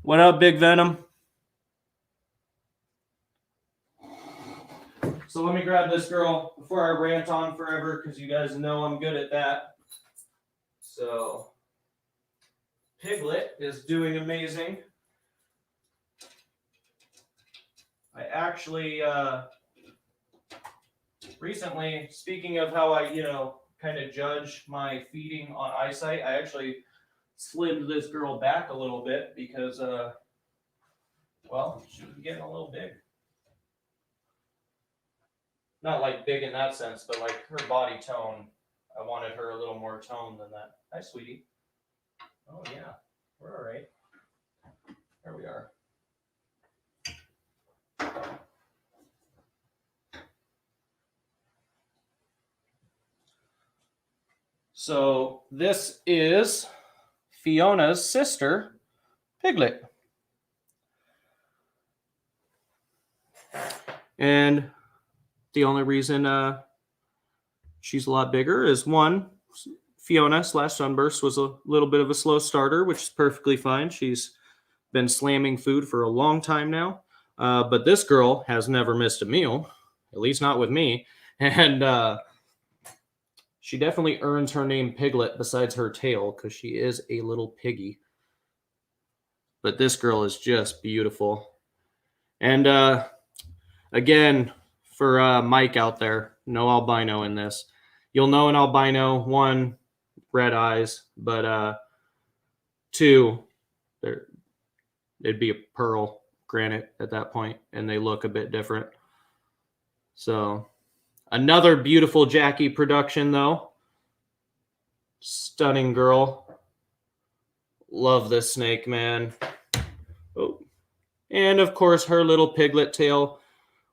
What up, Big Venom? So let me grab this girl before I rant on forever, because you guys know I'm good at that. So Piglet is doing amazing. I actually recently, speaking of how I, kind of judge my feeding on eyesight, I actually slimmed this girl back a little bit because, well, she was getting a little big. Not like big in that sense, but like her body tone, I wanted her a little more tone than that. Hi, sweetie. Oh, yeah, we're all right. There we are. So this is Fiona's sister, Piglet. And the only reason she's a lot bigger is, one, Fiona / Sunburst was a little bit of a slow starter, which is perfectly fine. She's been slamming food for a long time now. But this girl has never missed a meal, at least not with me. And she definitely earns her name Piglet besides her tail, because she is a little piggy. But this girl is just beautiful. And again, for Mike out there, no albino in this. You'll know an albino, one, red eyes, but two, it'd be a pearl granite at that point, and they look a bit different. So another beautiful Jackie production, though. Stunning girl. Love this snake, man. Oh. And of course, her little piglet tail,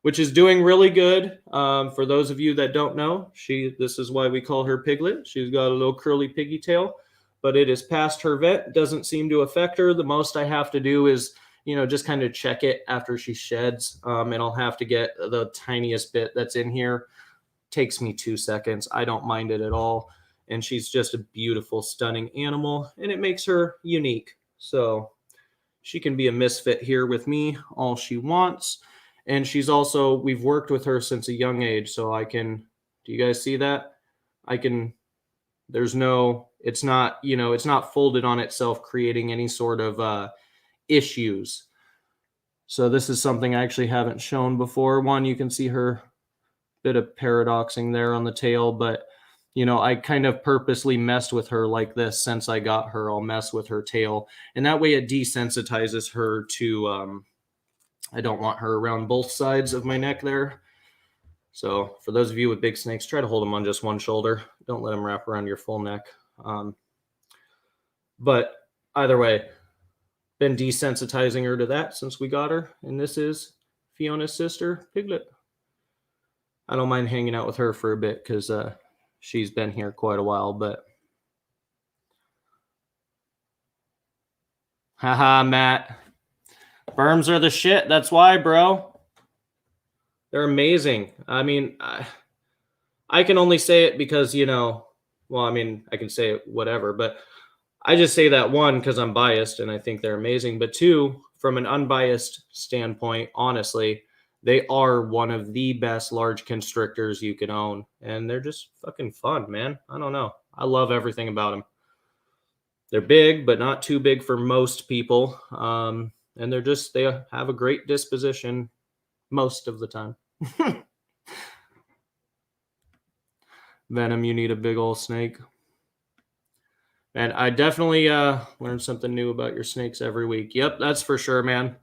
which is doing really good. For those of you that don't know, this is why we call her Piglet. She's got a little curly piggy tail, but it is past her vet. Doesn't seem to affect her. The most I have to do is, just kind of check it after she sheds. And I'll have to get the tiniest bit that's in here. Takes me 2 seconds. I don't mind it at all. And she's just a beautiful, stunning animal, and it makes her unique. So she can be a misfit here with me all she wants. And she's also, we've worked with her since a young age, so I can, do you guys see that? There's no, it's not, it's not folded on itself, creating any sort of issues. So this is something I actually haven't shown before. One, you can see her bit of paradoxing there on the tail, but I kind of purposely messed with her like this since I got her. I'll mess with her tail, and that way it desensitizes her to, I don't want her around both sides of my neck there. So for those of you with big snakes, try to hold them on just one shoulder. Don't let them wrap around your full neck. But either way, been desensitizing her to that since we got her. And this is Fiona's sister, Piglet. I don't mind hanging out with her for a bit because she's been here quite a while, but Haha, Matt. Sperms are the shit. That's why, bro. They're amazing. I mean, I can only say it because, well, I mean, I can say it whatever, but I just say that one, because I'm biased and I think they're amazing. But two, from an unbiased standpoint, honestly, they are one of the best large constrictors you can own. And they're just fucking fun, man. I don't know. I love everything about them. They're big, but not too big for most people. And they have a great disposition most of the time. Venom, you need a big old snake. And I definitely learn something new about your snakes every week. Yep, that's for sure, man.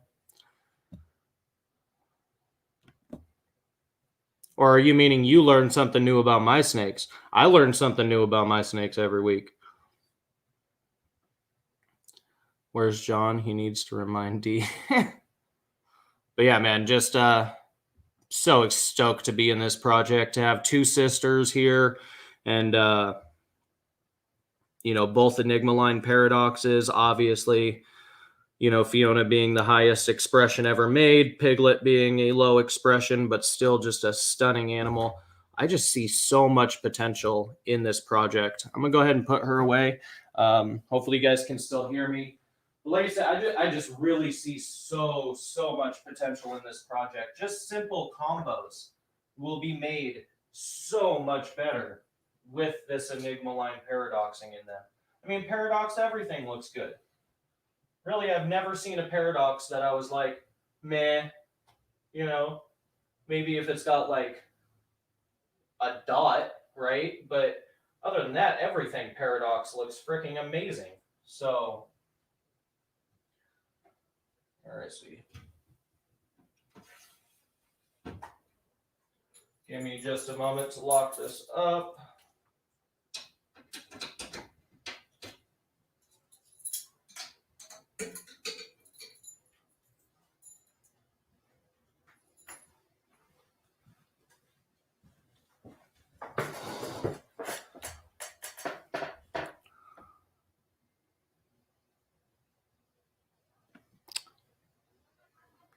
Or are you meaning you learn something new about my snakes? I learn something new about my snakes every week. Where's John? He needs to remind D. But yeah, man, just so stoked to be in this project, to have two sisters here, and both Enigma line paradoxes, obviously. Fiona being the highest expression ever made, Piglet being a low expression, but still just a stunning animal. I just see so much potential in this project. I'm going to go ahead and put her away. Hopefully you guys can still hear me. But like I said, I just really see so much potential in this project. Just simple combos will be made so much better with this Enigma line paradoxing in them. I mean, paradox everything looks good. Really, I've never seen a paradox that I was like, meh, maybe if it's got like a dot, right? But other than that, everything paradox looks freaking amazing. So, all right, sweetie. Give me just a moment to lock this up.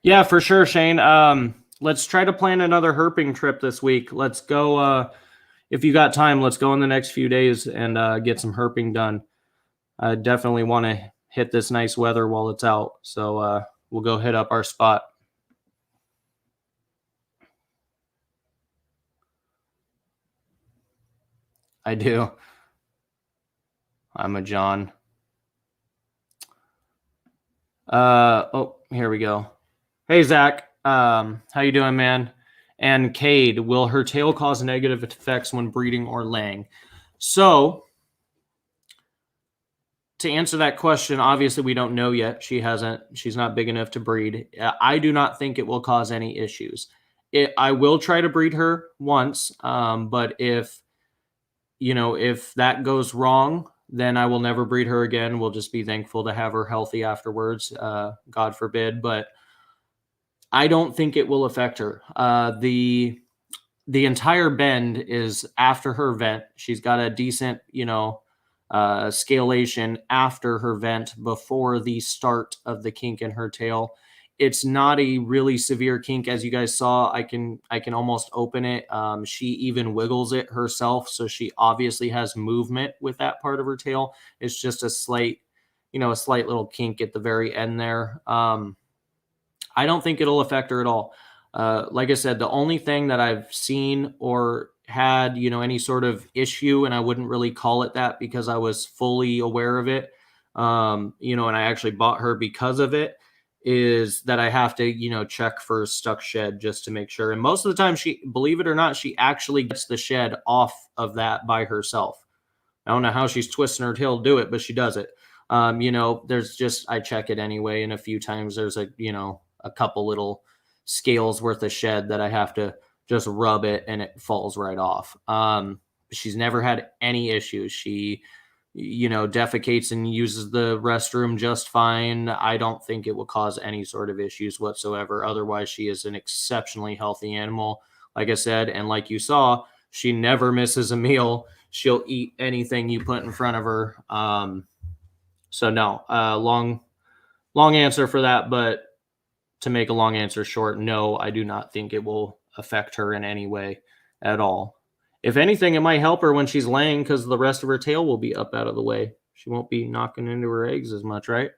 Yeah, for sure, Shane. Let's try to plan another herping trip this week. Let's go. If you got time, let's go in the next few days and get some herping done. I definitely want to hit this nice weather while it's out. So we'll go hit up our spot. I do. I'm a John. Here we go. Hey, Zach. How you doing, man? And Cade, will her tail cause negative effects when breeding or laying? So, to answer that question, obviously we don't know yet. She's not big enough to breed. I do not think it will cause any issues. I will try to breed her once, but if that goes wrong, then I will never breed her again. We'll just be thankful to have her healthy afterwards. God forbid, but I don't think it will affect her. The entire bend is after her vent. She's got a decent, scalation after her vent before the start of the kink in her tail. It's not a really severe kink, as you guys saw. I can almost open it. She even wiggles it herself, so she obviously has movement with that part of her tail. It's just a slight little kink at the very end there. I don't think it'll affect her at all. Like I said, the only thing that I've seen or had, any sort of issue, and I wouldn't really call it that because I was fully aware of it, and I actually bought her because of it, is that I have to, check for stuck shed just to make sure. And most of the time, believe it or not, she actually gets the shed off of that by herself. I don't know how she's twisting her tail to do it, but she does it. I check it anyway. And a few times there's a couple little scales worth of shed that I have to just rub it and it falls right off. She's never had any issues. She, defecates and uses the restroom just fine. I don't think it will cause any sort of issues whatsoever. Otherwise, she is an exceptionally healthy animal, like I said. And like you saw, she never misses a meal. She'll eat anything you put in front of her. So no, long answer for that, but to make a long answer short, no, I do not think it will affect her in any way at all. If anything, it might help her when she's laying because the rest of her tail will be up out of the way. She won't be knocking into her eggs as much, right?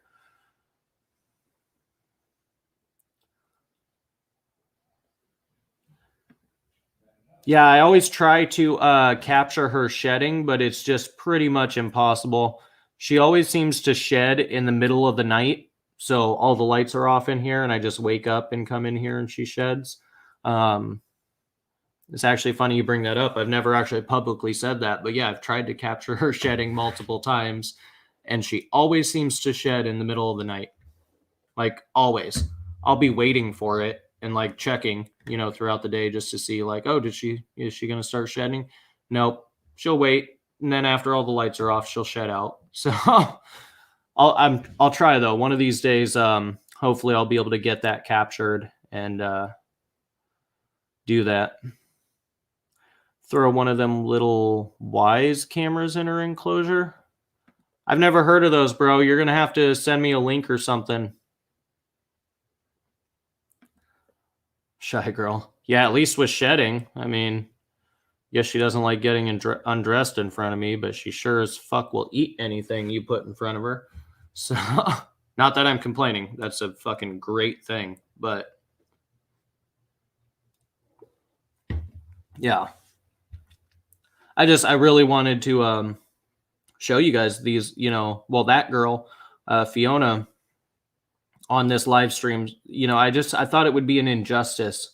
Yeah, I always try to capture her shedding, but it's just pretty much impossible. She always seems to shed in the middle of the night. So all the lights are off in here, and I just wake up and come in here and she sheds. Um, it's actually funny you bring that up. I've never actually publicly said that, but yeah, I've tried to capture her shedding multiple times, and she always seems to shed in the middle of the night. Like always. I'll be waiting for it and like checking, throughout the day just to see like, oh, is she going to start shedding? Nope. She'll wait. And then after all the lights are off, she'll shed out. So I'll try though. One of these days, hopefully I'll be able to get that captured and do that. Throw one of them little Wise cameras in her enclosure. I've never heard of those, bro. You're going to have to send me a link or something. Shy girl. Yeah, at least with shedding. I mean, yes, she doesn't like getting undressed in front of me, but she sure as fuck will eat anything you put in front of her. So, not that I'm complaining. That's a fucking great thing. But, yeah. I really wanted to show you guys these, that girl, Fiona, on this live stream. I thought it would be an injustice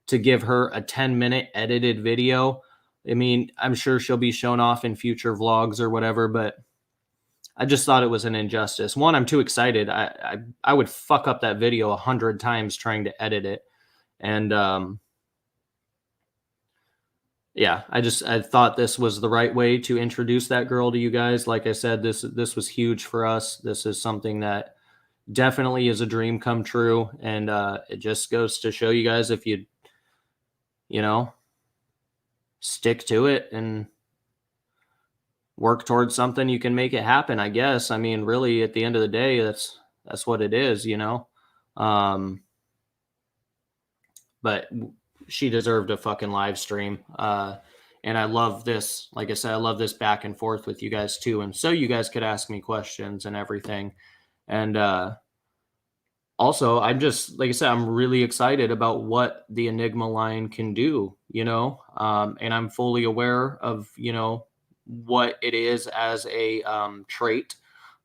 to give her a 10-minute edited video. I mean, I'm sure she'll be shown off in future vlogs or whatever, but I just thought it was an injustice. One, I'm too excited. I would fuck up that video 100 times trying to edit it. And yeah, I thought this was the right way to introduce that girl to you guys. Like I said, this was huge for us. This is something that definitely is a dream come true. And it just goes to show you guys, if you stick to it and work towards something, you can make it happen, I guess. I mean, really, at the end of the day, that's what it is, but she deserved a fucking live stream. And I love this. Like I said, I love this back and forth with you guys too. And so you guys could ask me questions and everything. And also, I'm just, like I said, I'm really excited about what the Enigma line can do, and I'm fully aware of, what it is as a trait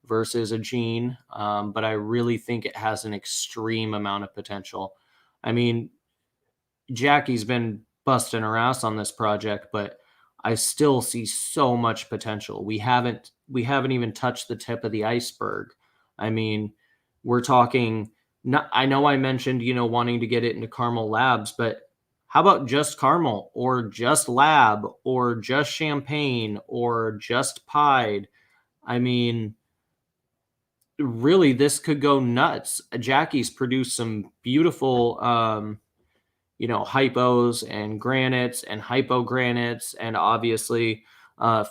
versus a gene. But I really think it has an extreme amount of potential. I mean, Jackie's been busting her ass on this project, but I still see so much potential. We haven't even touched the tip of the iceberg. I mean, we're talking, I know I mentioned, wanting to get it into Caramel Labs, but how about just Caramel or just Lab or just Champagne or just Pied? I mean, really, this could go nuts. Jackie's produced some beautiful, hypos and granites and hypogranites, and obviously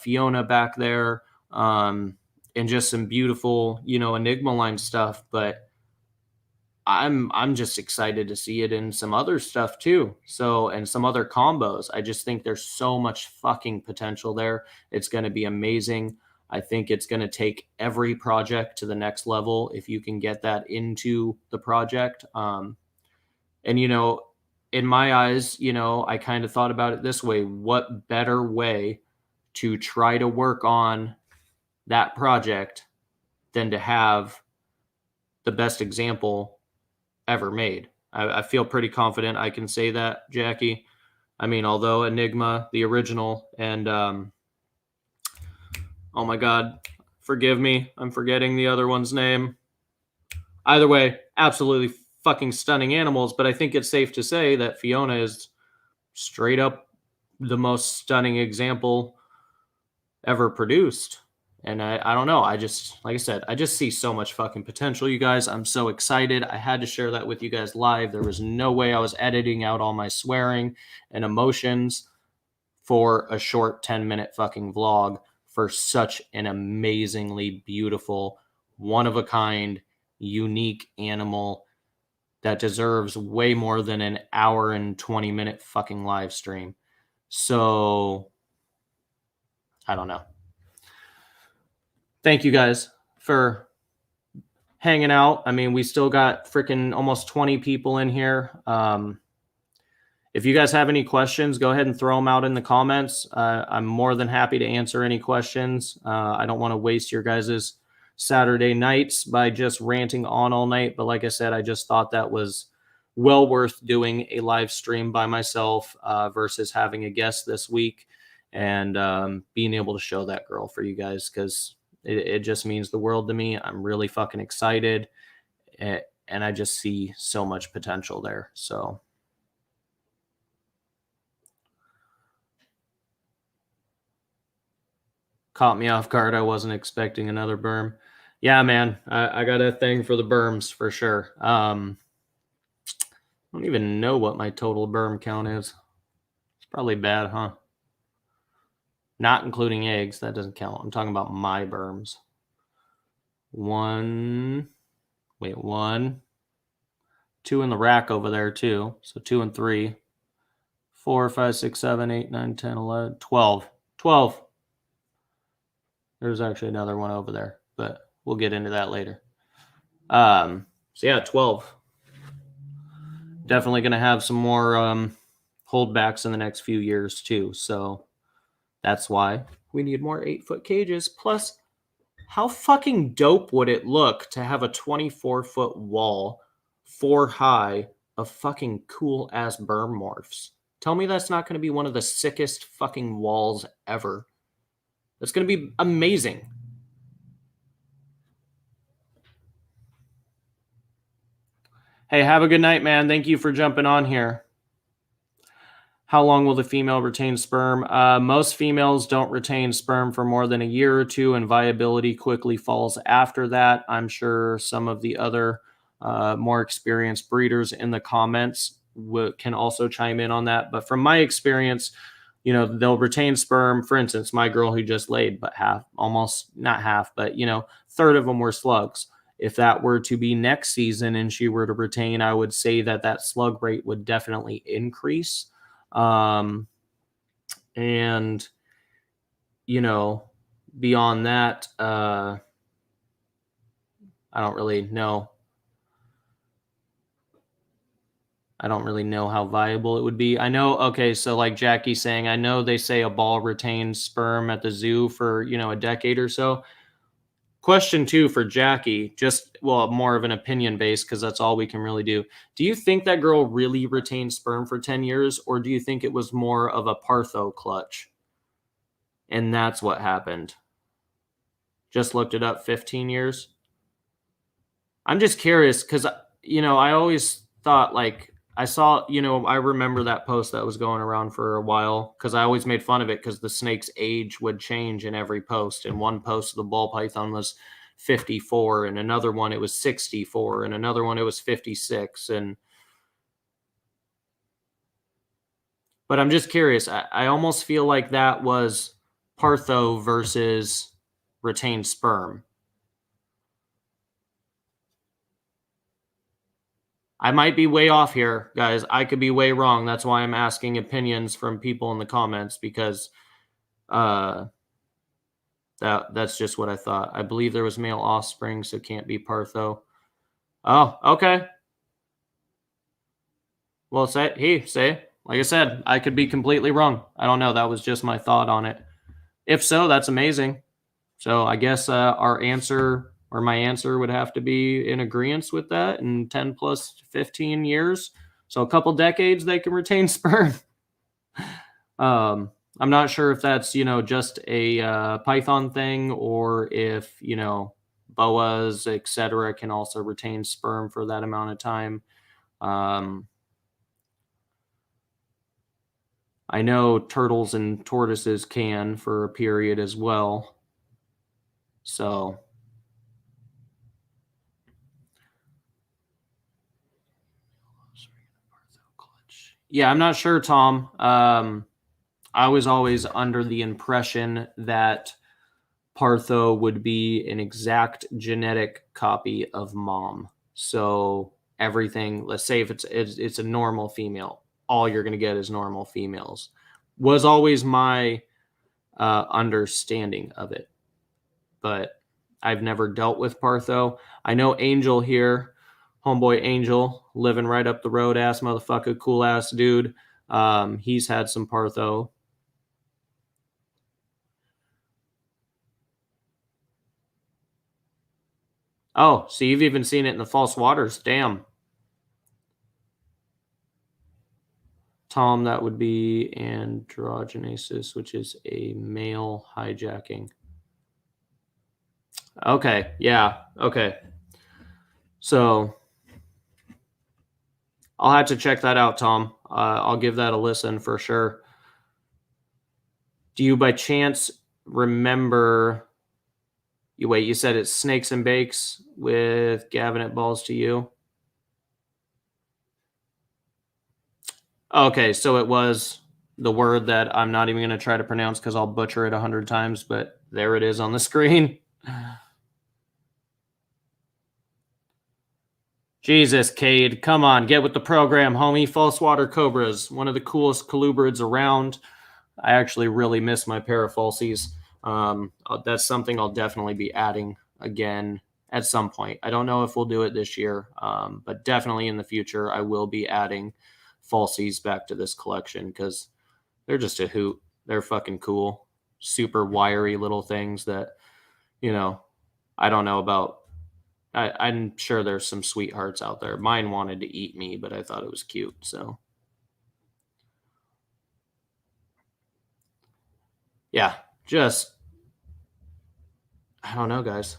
Fiona back there, and just some beautiful, Enigma line stuff. But I'm just excited to see it in some other stuff too. So, and some other combos. I just think there's so much fucking potential there. It's going to be amazing. I think it's going to take every project to the next level if you can get that into the project. And in my eyes, I kind of thought about it this way: what better way to try to work on that project than to have the best example ever made? I feel pretty confident I can say that, Jackie. I mean, although Enigma, the original, and oh my God, forgive me, I'm forgetting the other one's name. Either way, absolutely fucking stunning animals, but I think it's safe to say that Fiona is straight up the most stunning example ever produced. And I don't know. I just, like I said, I just see so much fucking potential, you guys. I'm so excited. I had to share that with you guys live. There was no way I was editing out all my swearing and emotions for a short 10-minute fucking vlog for such an amazingly beautiful, one of a kind, unique animal that deserves way more than an hour and 20-minute fucking live stream. So, I don't know. Thank you guys for hanging out. I mean, we still got freaking almost 20 people in here. If you guys have any questions, go ahead and throw them out in the comments. I'm more than happy to answer any questions. I don't want to waste your guys' Saturday nights by just ranting on all night. But like I said, I just thought that was well worth doing a live stream by myself versus having a guest this week and being able to show that girl for you guys, because it just means the world to me. I'm really fucking excited, and I just see so much potential there. So caught me off guard. I wasn't expecting another berm. Yeah, man, I got a thing for the berms for sure. I don't even know what my total berm count is. It's probably bad, huh? Not including eggs. That doesn't count. I'm talking about my berms. One, 2 in the rack over there too. So 2 and 3, 4, 5, 6, 7, 8, 9, 10, 11, 12. 12. There's actually another one over there, but we'll get into that later. So yeah, 12. Definitely going to have some more holdbacks in the next few years too. So that's why we need more 8-foot cages. Plus, how fucking dope would it look to have a 24-foot wall, 4 high, of fucking cool ass berm morphs? Tell me that's not going to be one of the sickest fucking walls ever. That's going to be amazing. Hey, have a good night, man. Thank you for jumping on here. How long will the female retain sperm? Most females don't retain sperm for more than a year or two, and viability quickly falls after that. I'm sure some of the other more experienced breeders in the comments can also chime in on that. But from my experience, you know, they'll retain sperm. For instance, my girl who just laid, but not half, but, you know, third of them were slugs. If that were to be next season and she were to retain, I would say that slug rate would definitely increase. And, you know, beyond that, I don't really know. I don't really know how viable it would be. I know, okay, so like Jackie's saying, I know they say a ball retains sperm at the zoo for, you know, a decade or so. Question 2 for Jackie, just, well, more of an opinion based, because that's all we can really do. Do you think that girl really retained sperm for 10 years, or do you think it was more of a Partho clutch? And that's what happened. Just looked it up, 15 years. I'm just curious because, you know, I always thought, like, I saw, you know, I remember that post that was going around for a while because I always made fun of it because the snake's age would change in every post. In one post, the ball python was 54, and another one it was 64, and another one it was 56. But I'm just curious. I almost feel like that was Partho versus retained sperm. I might be way off here, guys. I could be way wrong. That's why I'm asking opinions from people in the comments, because that's just what I thought. I believe there was male offspring, so it can't be Partho. Oh, okay. Well, say, like I said, I could be completely wrong. I don't know. That was just my thought on it. If so, that's amazing. So I guess our answer, or my answer, would have to be in agreement with that. In 10 plus 15 years, so a couple decades, they can retain sperm. I'm not sure if that's, you know, just a python thing, or if, you know, boas, etc., can also retain sperm for that amount of time. I know turtles and tortoises can for a period as well. So yeah, I'm not sure, Tom. I was always under the impression that Partho would be an exact genetic copy of mom. So everything, let's say if it's a normal female, all you're going to get is normal females. Was always my understanding of it. But I've never dealt with Partho. I know Angel here, homeboy Angel, living right up the road, ass motherfucker, cool ass dude. He's had some Partho. Oh, so you've even seen it in the false waters. Damn. Tom, that would be androgenesis, which is a male hijacking. Okay, yeah, okay. So I'll have to check that out, Tom. I'll give that a listen for sure. Do you by chance remember... You said it's Snakes and Bakes with Gavin at Balls to You? Okay, so it was the word that I'm not even going to try to pronounce because I'll butcher it 100 times, but there it is on the screen. Jesus, Cade, come on, get with the program, homie. False Water Cobras, one of the coolest colubrids around. I actually really miss my parafalsies. That's something I'll definitely be adding again at some point. I don't know if we'll do it this year, but definitely in the future, I will be adding falsies back to this collection because they're just a hoot. They're fucking cool. Super wiry little things that, I don't know about. I'm sure there's some sweethearts out there. Mine wanted to eat me, but I thought it was cute, so. Yeah, just, I don't know, guys.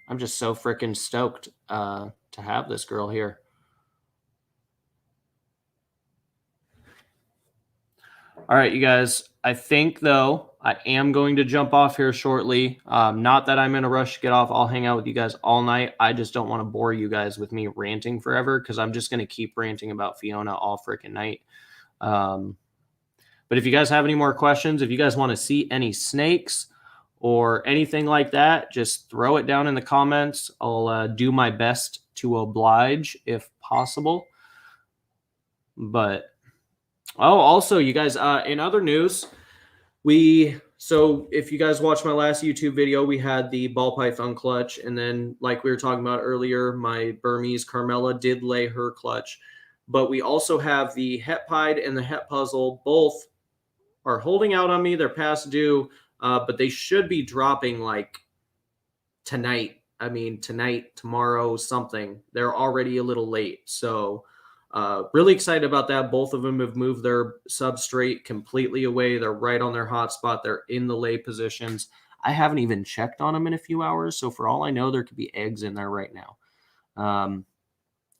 I'm just so freaking stoked to have this girl here. All right, you guys. I think, though, I am going to jump off here shortly. Not that I'm in a rush to get off. I'll hang out with you guys all night. I just don't want to bore you guys with me ranting forever because I'm just going to keep ranting about Fiona all freaking night. But if you guys have any more questions, if you guys want to see any snakes or anything like that, just throw it down in the comments. I'll do my best to oblige if possible. But... Oh, also, you guys, in other news, so if you guys watched my last YouTube video, we had the ball python clutch. And then, like we were talking about earlier, my Burmese Carmela did lay her clutch. But we also have the Het Pied and the Het Puzzle. Both are holding out on me. They're past due, but they should be dropping like tonight. Tonight, tomorrow, something. They're already a little late. So... really excited about that. Both of them have moved their substrate completely away. They're right on their hotspot. They're in the lay positions. I haven't even checked on them in a few hours. So for all I know, there could be eggs in there right now.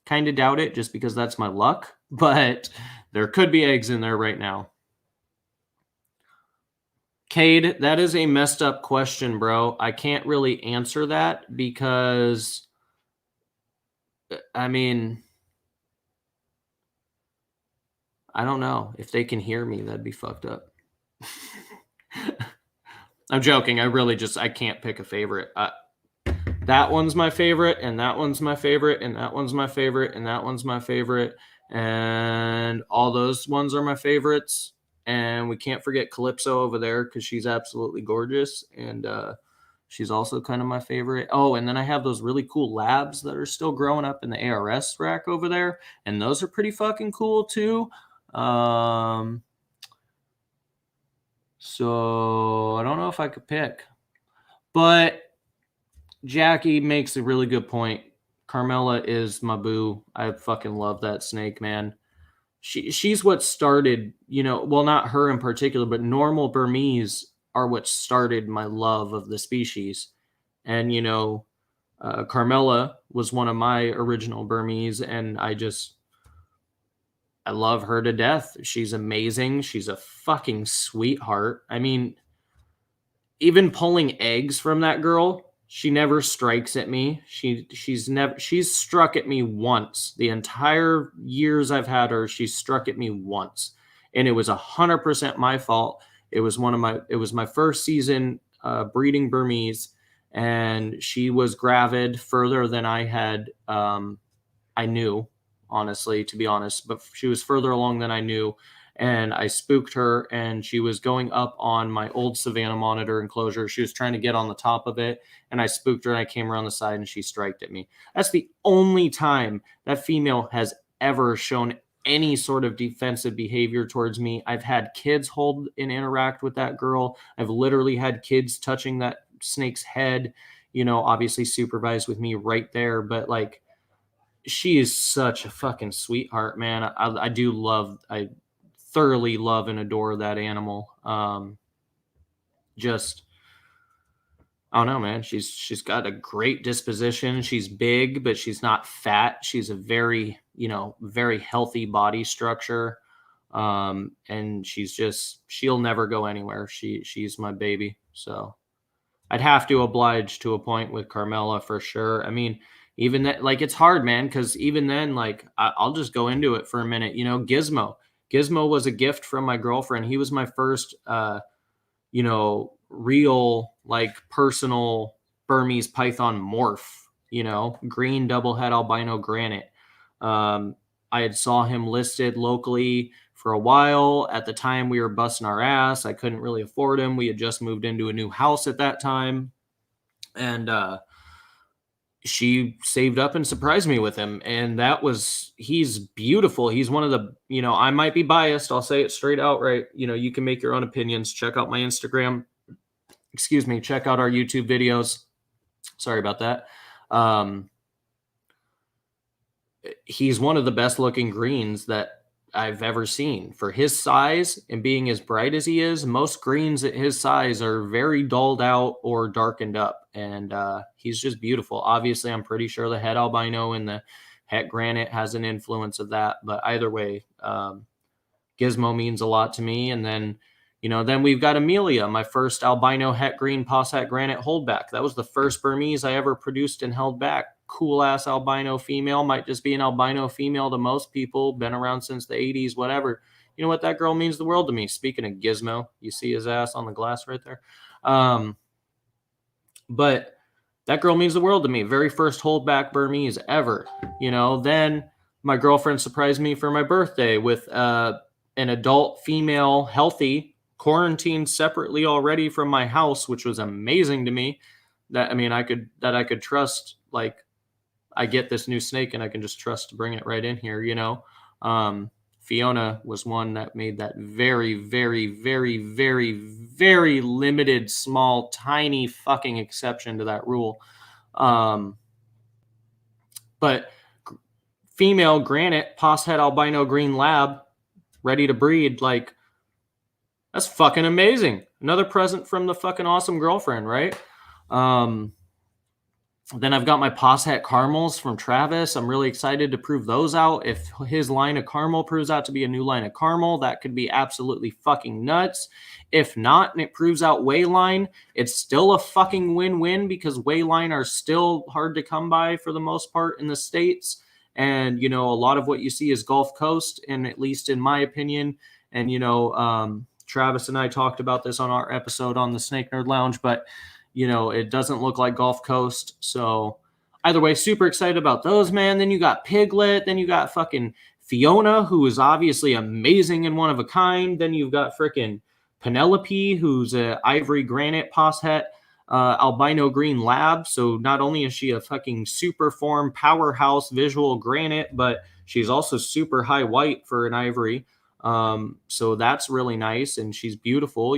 Kind of doubt it just because that's my luck, but there could be eggs in there right now. Cade, that is a messed up question, bro. I can't really answer that because, I don't know. If they can hear me, that'd be fucked up. I'm joking. I can't pick a favorite. That one's my favorite, and that one's my favorite, and that one's my favorite, and that one's my favorite. And all those ones are my favorites. And we can't forget Calypso over there because she's absolutely gorgeous. And she's also kind of my favorite. Oh, and then I have those really cool labs that are still growing up in the ARS rack over there. And those are pretty fucking cool too. So I don't know if I could pick, but Jackie makes a really good point. Carmela is my boo. I fucking love that snake, man. She's what started, well, not her in particular, but normal Burmese are what started my love of the species. And, Carmela was one of my original Burmese, and I love her to death. She's amazing. She's a fucking sweetheart. Even pulling eggs from that girl, she never strikes at me. She's struck at me once. The entire years I've had her, she's struck at me once. And it was 100% my fault. It was my first season breeding Burmese, and she was gravid further than I knew, honestly, to be honest, but she was further along than I knew. And I spooked her, and she was going up on my old Savannah monitor enclosure. She was trying to get on the top of it, and I spooked her, and I came around the side, and she striked at me. That's the only time that female has ever shown any sort of defensive behavior towards me. I've had kids hold and interact with that girl. I've literally had kids touching that snake's head, obviously supervised with me right there. But like, she is such a fucking sweetheart, man. I thoroughly love and adore that animal. Just, I don't know, man. She's got a great disposition. She's big, but she's not fat. She's a very, very healthy body structure. And she'll never go anywhere. She's my baby. So I'd have to oblige to a point with Carmela for sure. I mean, even that, like, it's hard, man, because even then, like, I'll just go into it for a minute. Gizmo. Gizmo was a gift from my girlfriend. He was my first, real, like, personal Burmese python morph, green double head albino granite. I had saw him listed locally for a while. At the time, we were busting our ass. I couldn't really afford him. We had just moved into a new house at that time. And she saved up and surprised me with him. And he's beautiful. He's one of the, I might be biased. I'll say it straight out, right? You can make your own opinions. Check out my Instagram. Excuse me. Check out our YouTube videos. Sorry about that. He's one of the best looking greens that I've ever seen. For his size and being as bright as he is, most greens at his size are very dulled out or darkened up. And he's just beautiful. Obviously, I'm pretty sure the het albino and the het granite has an influence of that. But either way, Gizmo means a lot to me. And then, then we've got Amelia, my first albino het green pos het granite holdback. That was the first Burmese I ever produced and held back. Cool ass albino female, might just be an albino female to most people, been around since the 80s, whatever. You know what? That girl means the world to me. Speaking of Gizmo, you see his ass on the glass right there. But that girl means the world to me. Very first holdback Burmese ever. Then my girlfriend surprised me for my birthday with an adult female, healthy, quarantined separately already from my house, which was amazing to me. I could trust, like, I get this new snake and I can just trust to bring it right in here, Fiona was one that made that very, very, very, very, very limited, small, tiny fucking exception to that rule. But female granite, pos het albino green lab, ready to breed, like, that's fucking amazing. Another present from the fucking awesome girlfriend, right? Then I've got my pos het caramels from Travis. I'm really excited to prove those out. If his line of caramel proves out to be a new line of caramel, that could be absolutely fucking nuts. If not, and it proves out Wayline, it's still a fucking win-win, because Wayline are still hard to come by for the most part in the States. And, a lot of what you see is Gulf Coast, and at least in my opinion, and, Travis and I talked about this on our episode on the Snake Nerd Lounge, but it doesn't look like Gulf Coast. So either way, super excited about those, man. Then you got Piglet. Then you got fucking Fiona, who is obviously amazing and one of a kind. Then you've got freaking Penelope, who's a ivory granite pos het albino green lab. So not only is she a fucking super form powerhouse visual granite, but she's also super high white for an ivory. So that's really nice. And she's beautiful,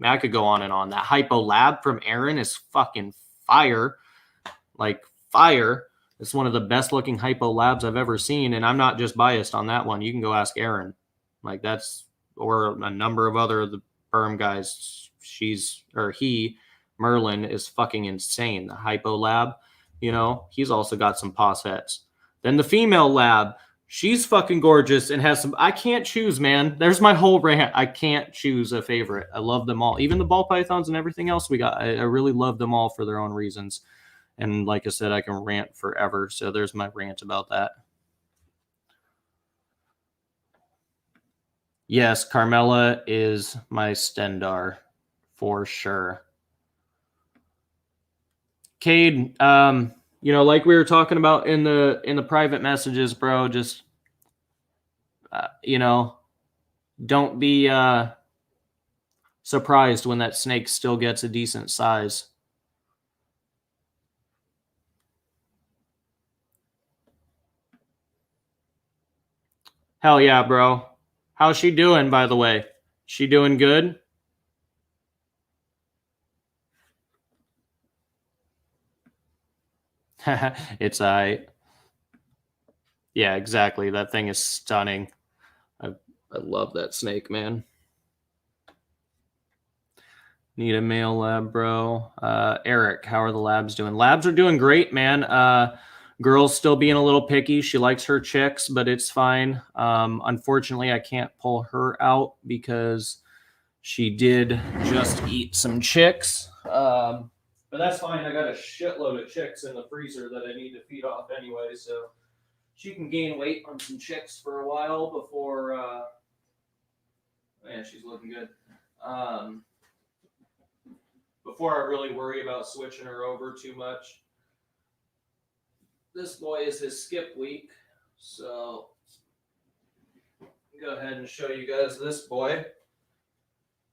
I could go on and on. That Hypo Lab from Aaron is fucking fire. Like, fire. It's one of the best looking Hypo Labs I've ever seen. And I'm not just biased on that one. You can go ask Aaron. Like, or a number of other of the Sperm guys. Merlin is fucking insane. The Hypo Lab, he's also got some pos hets. Then the female lab, she's fucking gorgeous and has some. I can't choose, man. There's my whole rant. I can't choose a favorite. I love them all. Even the ball pythons and everything else we got. I really love them all for their own reasons. And like I said, I can rant forever. So there's my rant about that. Yes, Carmela is my Stendar For sure. Cade, like we were talking about in the private messages, bro, just, don't be surprised when that snake still gets a decent size. Hell yeah, bro. How's she doing, by the way? She doing good? It's yeah, exactly. That thing is stunning. I love that snake, man. Need a male lab, bro. Eric, how are the labs doing? Labs are doing great, man. Girl's still being a little picky. She likes her chicks, but it's fine. Unfortunately, I can't pull her out because she did just eat some chicks. But that's fine. I got a shitload of chicks in the freezer that I need to feed off anyway, so she can gain weight on some chicks for a while before. Man, she's looking good. Before I really worry about switching her over too much. This boy is his skip week, so go ahead and show you guys this boy.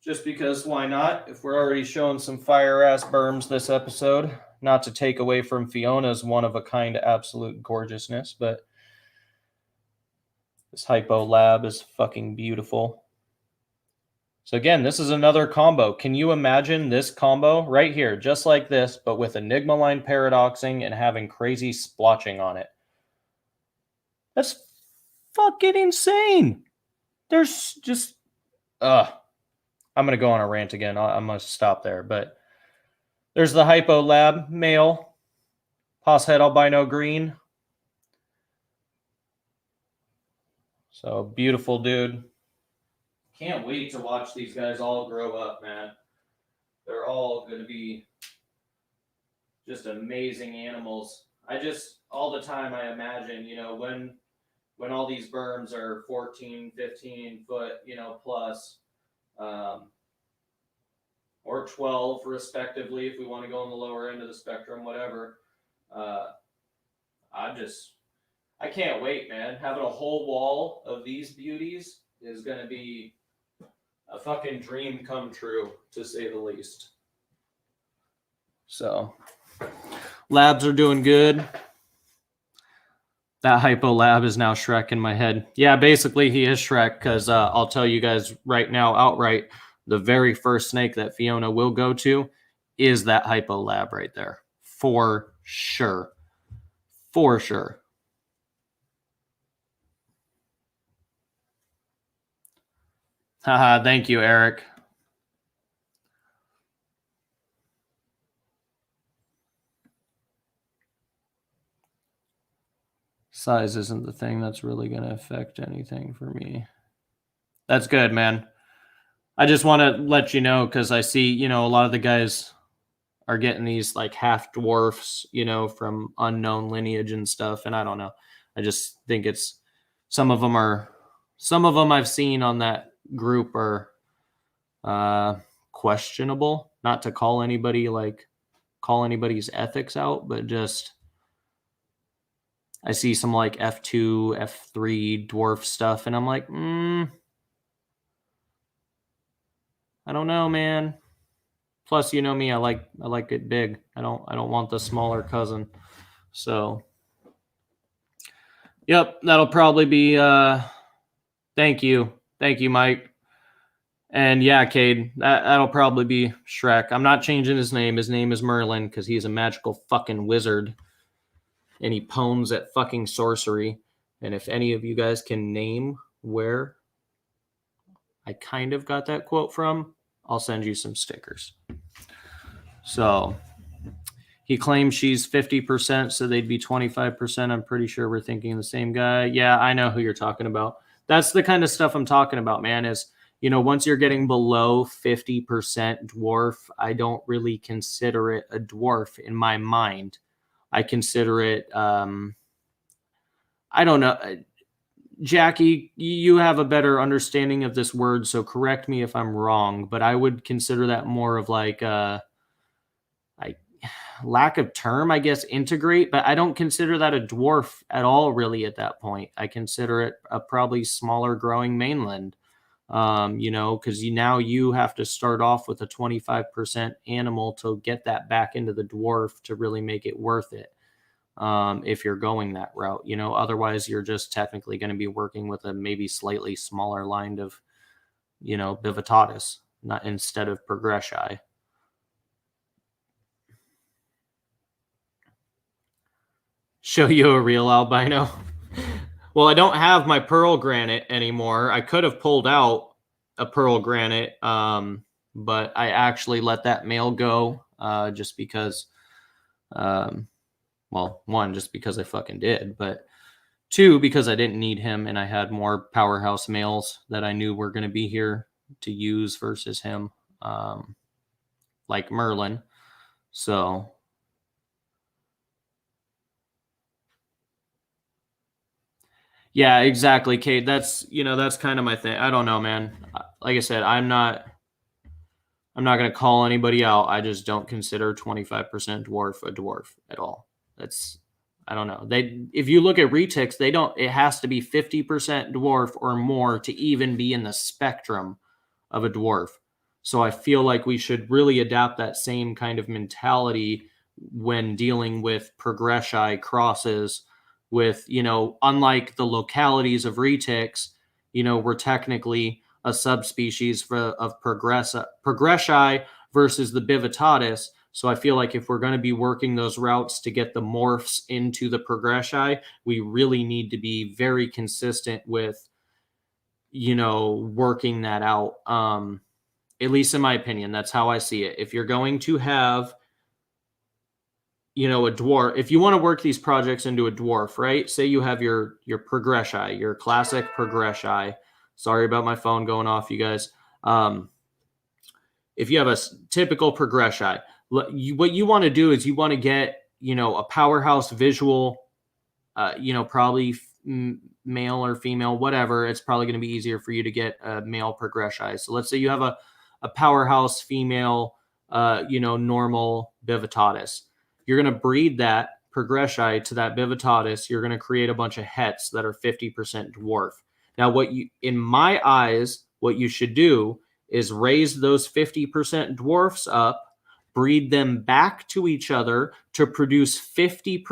Just because, why not? If we're already showing some fire-ass Burms this episode, not to take away from Fiona's one-of-a-kind absolute gorgeousness, but this Hypo Lab is fucking beautiful. So again, this is another combo. Can you imagine this combo right here, just like this, but with Enigma line paradoxing and having crazy splotching on it? That's fucking insane. There's just... I'm going to go on a rant again. I'm going to stop there. But there's the Hypo Lab male. Pos head albino green. So beautiful, dude. Can't wait to watch these guys all grow up, man. They're all going to be just amazing animals. All the time I imagine, when all these Burms are 14, 15 foot, plus, or 12 respectively, if we want to go on the lower end of the spectrum, whatever. I can't wait, man. Having a whole wall of these beauties is going to be a fucking dream come true, to say the least. So, labs are doing good. That Hypo Lab is now Shrek in my head. Yeah, basically he is Shrek, because I'll tell you guys right now outright, the very first snake that Fiona will go to is that Hypo Lab right there. For sure. For sure. Haha, thank you, Eric. Size isn't the thing that's really going to affect anything for me. That's good, man. I just want to let you know, because I see, a lot of the guys are getting these like half dwarfs, from unknown lineage and stuff. And I don't know. I just think it's some of them I've seen on that group are questionable. Not to call anybody's ethics out, but just I see some like F2, F3 dwarf stuff, and I'm like, I don't know, man. Plus, you know me, I like it big. I don't want the smaller cousin. So, yep, that'll probably be thank you, Mike. And yeah, Cade, that'll probably be Shrek. I'm not changing his name. His name is Merlin because he's a magical fucking wizard. And he pones at fucking sorcery. And if any of you guys can name where I kind of got that quote from, I'll send you some stickers. So he claims she's 50%, so they'd be 25%. I'm pretty sure we're thinking the same guy. Yeah, I know who you're talking about. That's the kind of stuff I'm talking about, man, is, once you're getting below 50% dwarf, I don't really consider it a dwarf in my mind. I consider it, I don't know. Jackie, you have a better understanding of this word, so correct me if I'm wrong, but I would consider that more of like lack of term, I guess, integrate, but I don't consider that a dwarf at all, really, at that point. I consider it a probably smaller growing mainland, because now you have to start off with a 25% animal to get that back into the dwarf to really make it worth it. If you're going that route, otherwise you're just technically going to be working with a maybe slightly smaller line of, Bivitatis, not instead of Progressi. Show you a real albino. Well, I don't have my pearl granite anymore. I could have pulled out a pearl granite, but I actually let that male go just because, well, one, just because I fucking did, but two, because I didn't need him and I had more powerhouse males that I knew were going to be here to use versus him, like Merlin. So... yeah, exactly, Kate. That's kind of my thing. I don't know, man. Like I said, I'm not going to call anybody out. I just don't consider 25% dwarf a dwarf at all. I don't know. If you look at retics, it has to be 50% dwarf or more to even be in the spectrum of a dwarf. So I feel like we should really adapt that same kind of mentality when dealing with progressi crosses with, unlike the localities of retics, we're technically a subspecies of progressi versus the bivitatis. So I feel like if we're going to be working those routes to get the morphs into the progressi, we really need to be very consistent with, working that out. At least in my opinion, that's how I see it. If you're going to have, a dwarf, if you want to work these projects into a dwarf, right? Say you have your progressi, your classic progressi. Sorry about my phone going off, you guys. If you have a typical progressi, what you want to do is you want to get, a powerhouse visual, probably male or female, whatever. It's probably going to be easier for you to get a male progressi. So let's say you have a powerhouse female, normal bivitatis. You're going to breed that progressi to that bivitatis. You're going to create a bunch of hets that are 50% dwarf. Now, in my eyes, what you should do is raise those 50% dwarfs up, breed them back to each other to produce 50%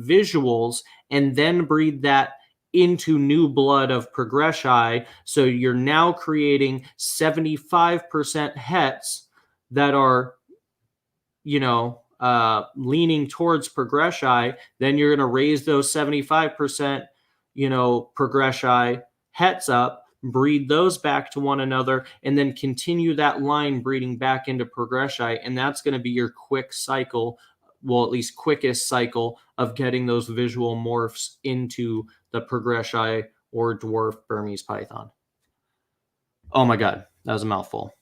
visuals, and then breed that into new blood of progressi. So you're now creating 75% hets that are, leaning towards progressi. Then you're going to raise those 75%, progressi hets up, breed those back to one another, and then continue that line breeding back into progressi. And that's going to be your quick cycle, well, at least quickest cycle of getting those visual morphs into the progressi or dwarf Burmese python. Oh my God, that was a mouthful.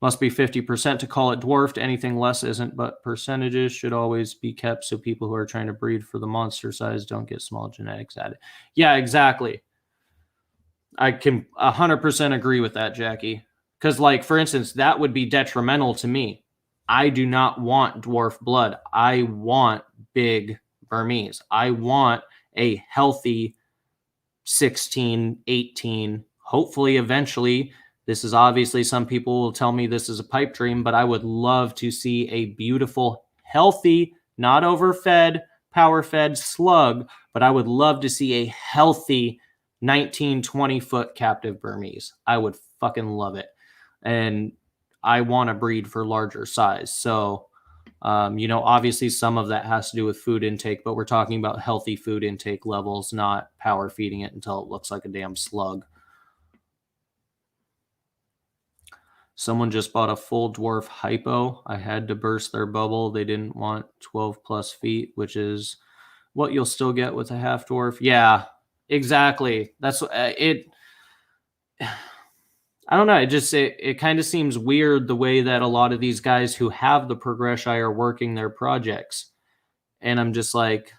Must be 50% to call it dwarfed. Anything less isn't, but percentages should always be kept so people who are trying to breed for the monster size don't get small genetics added. Yeah, exactly. I can 100% agree with that, Jackie. Because, like, for instance, that would be detrimental to me. I do not want dwarf blood. I want big Burmese. I want a healthy 16, 18, hopefully eventually. This is obviously, some people will tell me this is a pipe dream, but I would love to see a beautiful, healthy, not overfed, power-fed slug, but I would love to see a healthy 19, 20-foot captive Burmese. I would fucking love it. And I want to breed for larger size. So, obviously some of that has to do with food intake, but we're talking about healthy food intake levels, not power feeding it until it looks like a damn slug. Someone just bought a full dwarf hypo. I had to burst their bubble. They didn't want 12 plus feet, which is what you'll still get with a half dwarf. Yeah, exactly. That's it. I don't know. It kind of seems weird the way that a lot of these guys who have the progressi are working their projects. And I'm just like,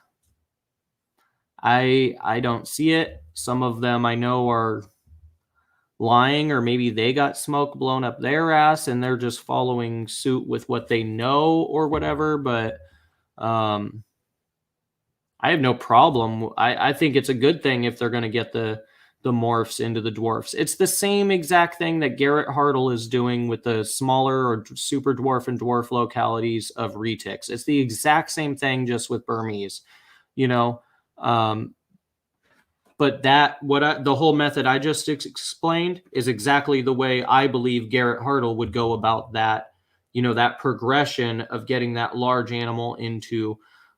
I don't see it. Some of them I know are lying, or maybe they got smoke blown up their ass and they're just following suit with what they know or whatever. But I have no problem. I think it's a good thing if they're going to get the morphs into the dwarfs. It's the same exact thing that Garrett Hartle is doing with the smaller or super dwarf and dwarf localities of retics. It's the exact same thing, just with Burmese, you know. But the whole method I just explained is exactly the way I believe Garrett Hartle would go about that, that progression of getting that large animal into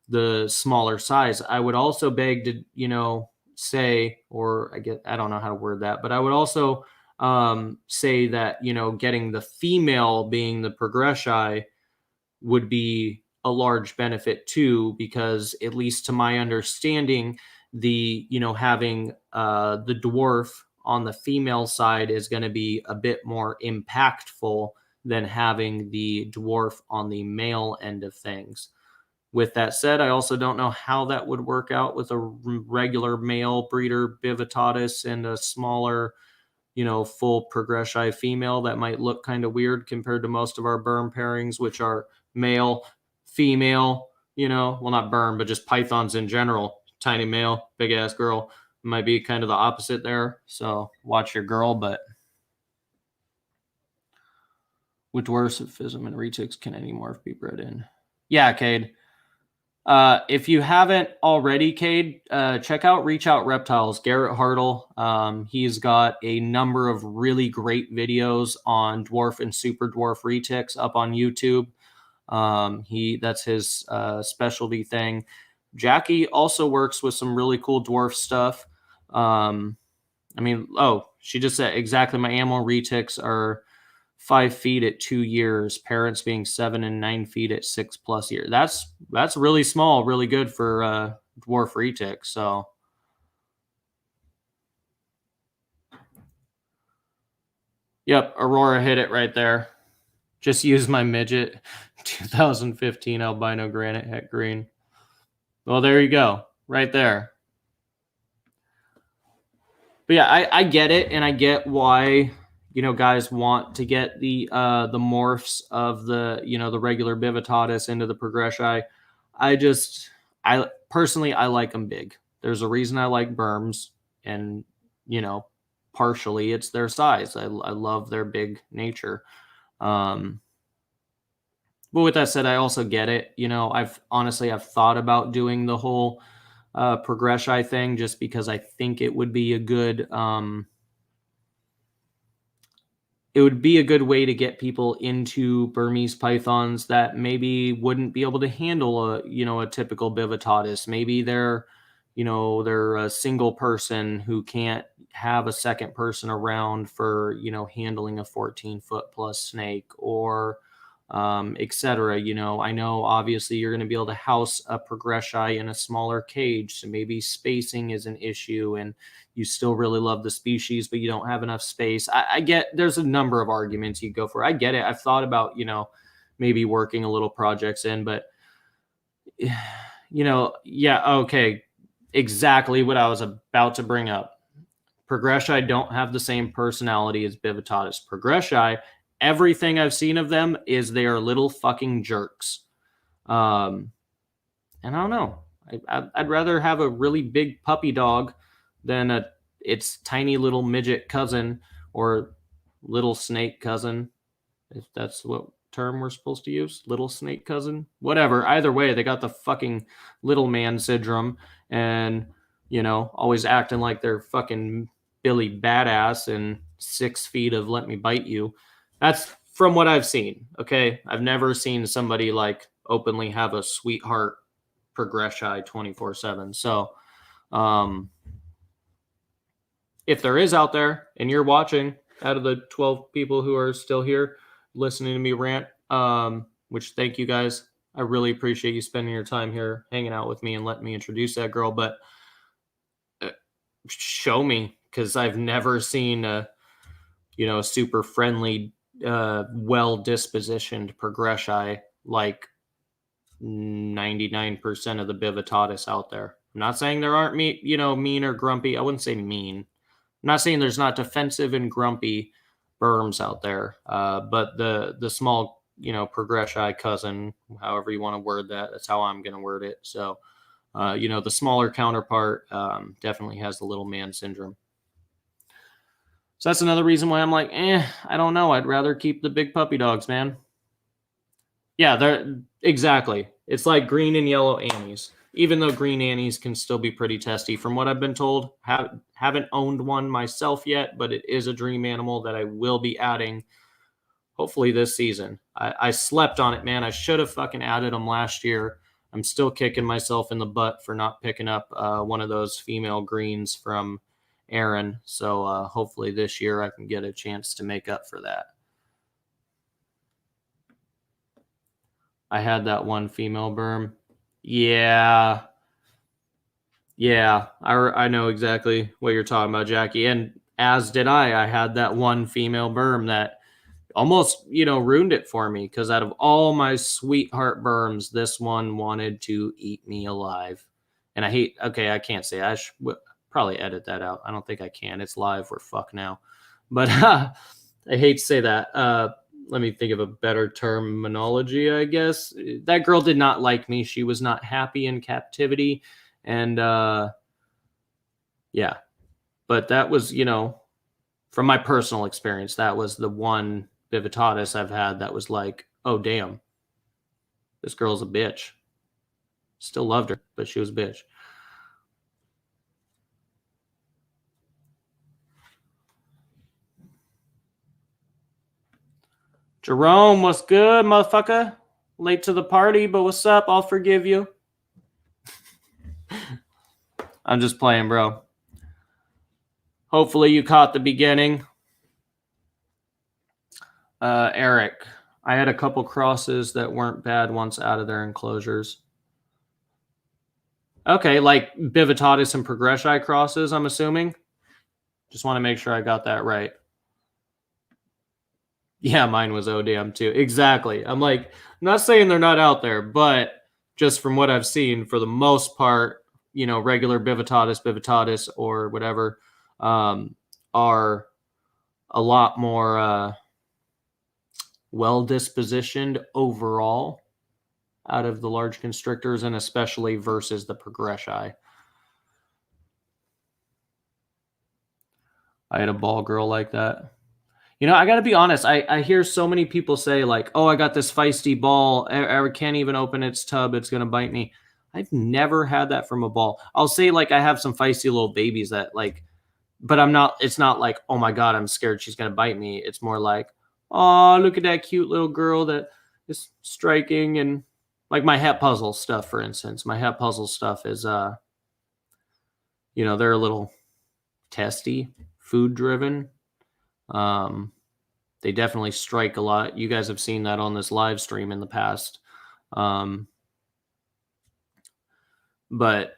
the smaller size. I would also beg to, say, or I don't know how to word that, but I would also say that, getting the female being the progressi would be a large benefit too, because at least to my understanding, having the dwarf on the female side is going to be a bit more impactful than having the dwarf on the male end of things. With that said, I also don't know how that would work out with a regular male breeder Bivitatis and a smaller, full progressi female. That might look kind of weird compared to most of our Burm pairings, which are male, female, well, not Burm, but just pythons in general. Tiny male, big ass girl. Might be kind of the opposite there. So watch your girl. But with dwarfs, Phism and retics, can any morph be bred in? Yeah, Cade. If you haven't already, Cade, check out Reach Out Reptiles, Garrett Hartle. He's got a number of really great videos on dwarf and super dwarf retics up on YouTube. That's his specialty thing. Jackie also works with some really cool dwarf stuff. She just said exactly. My animal retics are 5 feet at 2 years, parents being 7 and 9 feet at 6+ years. That's really small, really good for dwarf retic. So yep, Aurora hit it right there. Just use my midget 2015 albino granite het green. Well, there you go, right there. But yeah, I get it, and I get why guys want to get the morphs of the regular Bivitatis into the progressi. I personally like them big. There's a reason I like Burms, and partially it's their size. I love their big nature. But with that said, I also get it. I've thought about doing the whole progressi thing, just because I think it would be a good way to get people into Burmese pythons that maybe wouldn't be able to handle a typical Bivitatis. Maybe they're a single person who can't have a second person around for handling a 14-foot plus snake, or etc. I know obviously you're going to be able to house a progressi in a smaller cage, so maybe spacing is an issue, and you still really love the species, but you don't have enough space. I get there's a number of arguments you go for. I get it. I've thought about maybe working a little projects in, but yeah, okay, exactly what I was about to bring up. Progressi don't have the same personality as Bivitatis. Progressi, everything I've seen of them is they are little fucking jerks. And I don't know. I'd rather have a really big puppy dog than its tiny little midget cousin, or little snake cousin, if that's what term we're supposed to use. Little snake cousin, whatever. Either way, they got the fucking little man syndrome, and always acting like they're fucking Billy Badass and 6 feet of let me bite you. That's from what I've seen. Okay, I've never seen somebody like openly have a sweetheart progressi 24/7. So if there is out there and you're watching, out of the 12 people who are still here listening to me rant, which thank you guys. I really appreciate you spending your time here hanging out with me and letting me introduce that girl. But show me, because I've never seen a super friendly, well-dispositioned progressi like 99% of the Bivitatis out there. I'm not saying there aren't mean or grumpy. I wouldn't say mean. I'm not saying there's not defensive and grumpy Burms out there. But the small, progressi cousin, however you want to word that, that's how I'm going to word it. So, the smaller counterpart definitely has the little man syndrome. So that's another reason why I'm like, I don't know. I'd rather keep the big puppy dogs, man. Yeah, they're exactly. It's like green and yellow Annies. Even though green Annies can still be pretty testy, from what I've been told. Haven't owned one myself yet, but it is a dream animal that I will be adding hopefully this season. I slept on it, man. I should have fucking added them last year. I'm still kicking myself in the butt for not picking up one of those female greens from Aaron. So hopefully this year I can get a chance to make up for that. I had that one female Burm. Yeah. I know exactly what you're talking about, Jackie. And as did I. I had that one female Burm that almost, ruined it for me, because out of all my sweetheart Burms, this one wanted to eat me alive. And I can't say, I should probably edit that out. I don't think I can. It's live. We're fucked now. But I hate to say that. Let me think of a better terminology, I guess. That girl did not like me. She was not happy in captivity. And yeah. But that was, from my personal experience, that was the one Vivitatis I've had that was like, oh, damn, this girl's a bitch. Still loved her, but she was a bitch. Jerome, what's good, motherfucker? Late to the party, but what's up? I'll forgive you. I'm just playing, bro. Hopefully you caught the beginning. Eric, I had a couple crosses that weren't bad once out of their enclosures. Okay, like Bivitatis and Progressi crosses, I'm assuming. Just want to make sure I got that right. Yeah, mine was ODM too. Exactly. I'm like, I'm not saying they're not out there, but just from what I've seen, for the most part, regular Bivitatis, or whatever, are a lot more well-dispositioned overall out of the large constrictors, and especially versus the Progressi. I had a ball girl like that. I got to be honest. I hear so many people say like, oh, I got this feisty ball. I can't even open its tub. It's going to bite me. I've never had that from a ball. I'll say like I have some feisty little babies that like, but it's not like, oh my God, I'm scared she's going to bite me. It's more like, oh, look at that cute little girl that is striking. And like my Het Puzzle stuff, for instance, my Het Puzzle stuff is, they're a little testy, food driven. They definitely strike a lot. You guys have seen that on this live stream in the past. But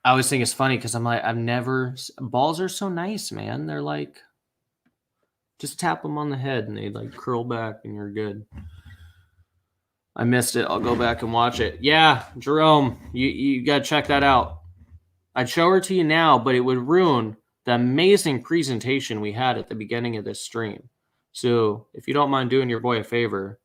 I always think it's funny because I'm like, balls are so nice, man. They're like, just tap them on the head and they like curl back and you're good. I missed it. I'll go back and watch it. Yeah, Jerome, you got to check that out. I'd show her to you now, but it would ruin the amazing presentation we had at the beginning of this stream. So if you don't mind doing your boy a favor,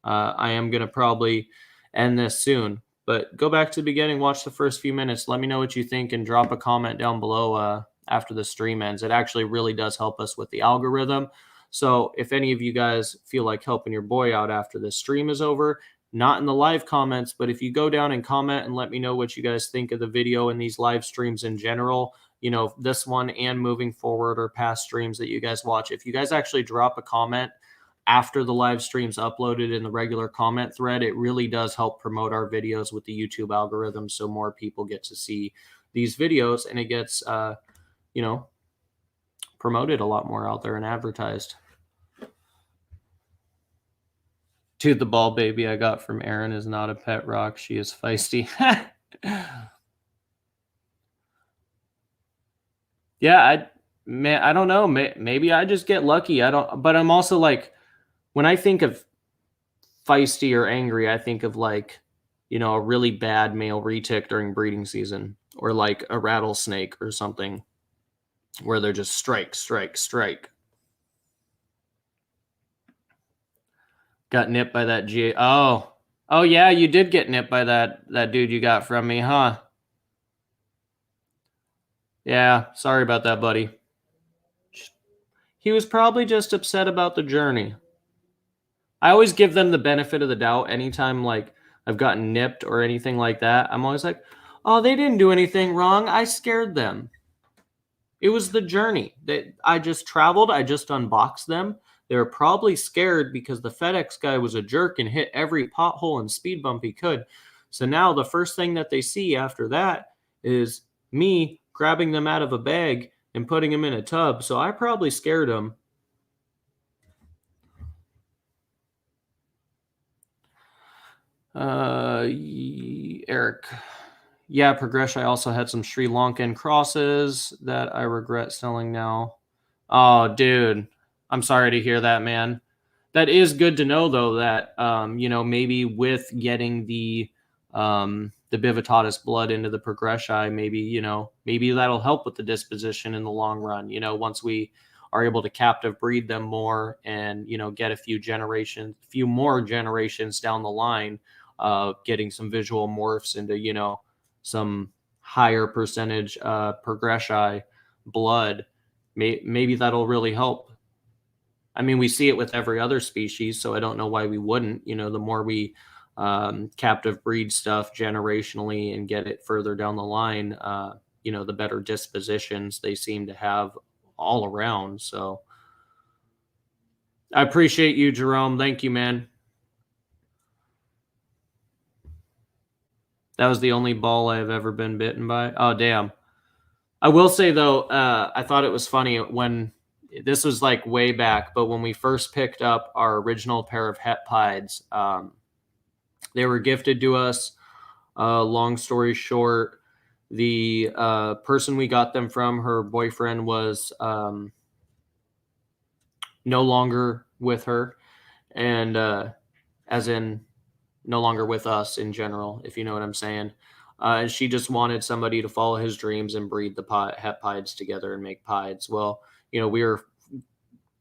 I am going to probably end this soon. But go back to the beginning, watch the first few minutes. Let me know what you think and drop a comment down below after the stream ends. It actually really does help us with the algorithm. So if any of you guys feel like helping your boy out after this stream is over, not in the live comments, but if you go down and comment and let me know what you guys think of the video and these live streams in general, this one and moving forward or past streams that you guys watch, if you guys actually drop a comment after the live stream's uploaded in the regular comment thread, it really does help promote our videos with the YouTube algorithm, so more people get to see these videos and it gets, promoted a lot more out there and advertised. Dude, the ball baby I got from Erin is not a pet rock. She is feisty. Yeah, I don't know. Maybe I just get lucky. But I'm also like, when I think of feisty or angry, I think of like you know, a really bad male retic during breeding season, or like a rattlesnake or something, where they're just strike, strike, strike. Got nipped by that G. Oh yeah, you did get nipped by that dude you got from me, huh? Yeah, sorry about that, buddy. He was probably just upset about the journey. I always give them the benefit of the doubt anytime like I've gotten nipped or anything like that. I'm always like, "Oh, they didn't do anything wrong. I scared them." It was the journey that I just traveled. I just unboxed them. They were probably scared because the FedEx guy was a jerk and hit every pothole and speed bump he could. So now the first thing that they see after that is me grabbing them out of a bag and putting them in a tub. So I probably scared them. Eric. Yeah, Progresh. I also had some Sri Lankan crosses that I regret selling now. Oh, dude. I'm sorry to hear that, man. That is good to know, though, that, you know, maybe with getting the Bivitatis blood into the Progressi, maybe, you know, maybe that'll help with the disposition in the long run, you know, once we are able to captive breed them more and, you know, get a few more generations down the line, getting some visual morphs into, you know, some higher percentage Progressi blood. Maybe that'll really help. I mean, we see it with every other species, so I don't know why we wouldn't. You know, the more we captive breed stuff generationally and get it further down the line, you know, the better dispositions they seem to have all around. So I appreciate you, Jerome. Thank you, man. That was the only ball I've ever been bitten by. Oh, damn. I will say, though, I thought it was funny when this was like way back, but when we first picked up our original pair of het pieds, they were gifted to us. Long story short, the person we got them from, her boyfriend was no longer with her, and as in no longer with us in general, if you know what I'm saying. And she just wanted somebody to follow his dreams and breed the het pieds together and make pieds. Well, you know, we were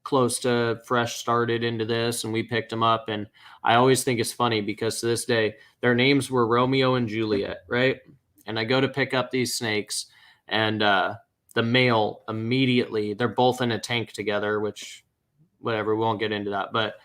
close to fresh started into this and we picked them up, and I always think it's funny because to this day their names were Romeo and Juliet, right? And I go to pick up these snakes, and the male immediately, they're both in a tank together, which whatever, we won't get into that, but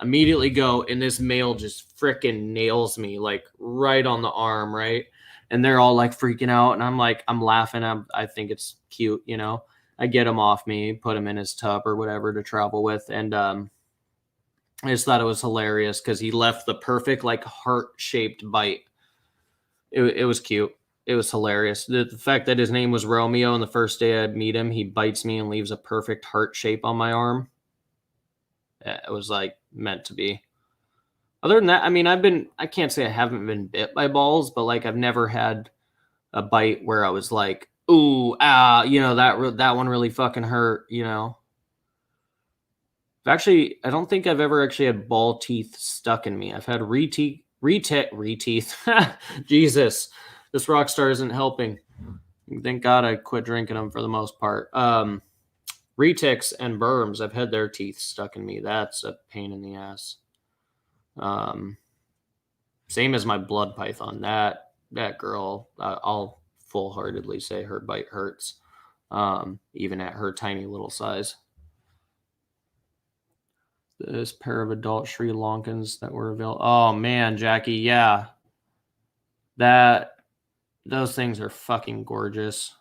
immediately go, and this male just freaking nails me like right on the arm, right? And they're all like freaking out, and I'm like, I'm laughing. I think it's cute, you know. I get him off me, put him in his tub or whatever to travel with, and I just thought it was hilarious because he left the perfect like heart shaped bite. It was cute. It was hilarious. The fact that his name was Romeo, and the first day I meet him, he bites me and leaves a perfect heart shape on my arm. It was like meant to be. Other than that, I mean, I can't say I haven't been bit by balls, but like I've never had a bite where I was like, ooh, ah, you know, that one really fucking hurt, you know. Actually, I don't think I've ever actually had ball teeth stuck in me. I've had reteeth. Jesus, this rock star isn't helping. Thank God I quit drinking them for the most part. Retics and Burms, I've had their teeth stuck in me. That's a pain in the ass. Same as my blood python. That girl, I'll full-heartedly say her bite hurts, even at her tiny little size. This pair of adult Sri Lankans that were available. Oh man, Jackie, yeah, those things are fucking gorgeous.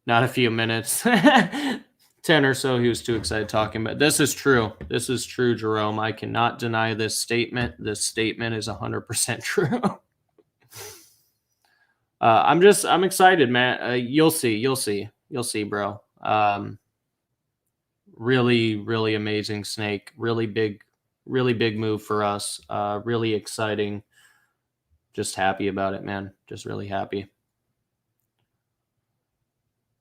Not a few minutes. 10 or so, he was too excited talking, but this is true. This is true, Jerome. I cannot deny this statement. This statement is 100% true. I'm excited, man. You'll see, bro. Really amazing snake. Really big move for us. Really exciting. Just happy about it, man. Just really happy.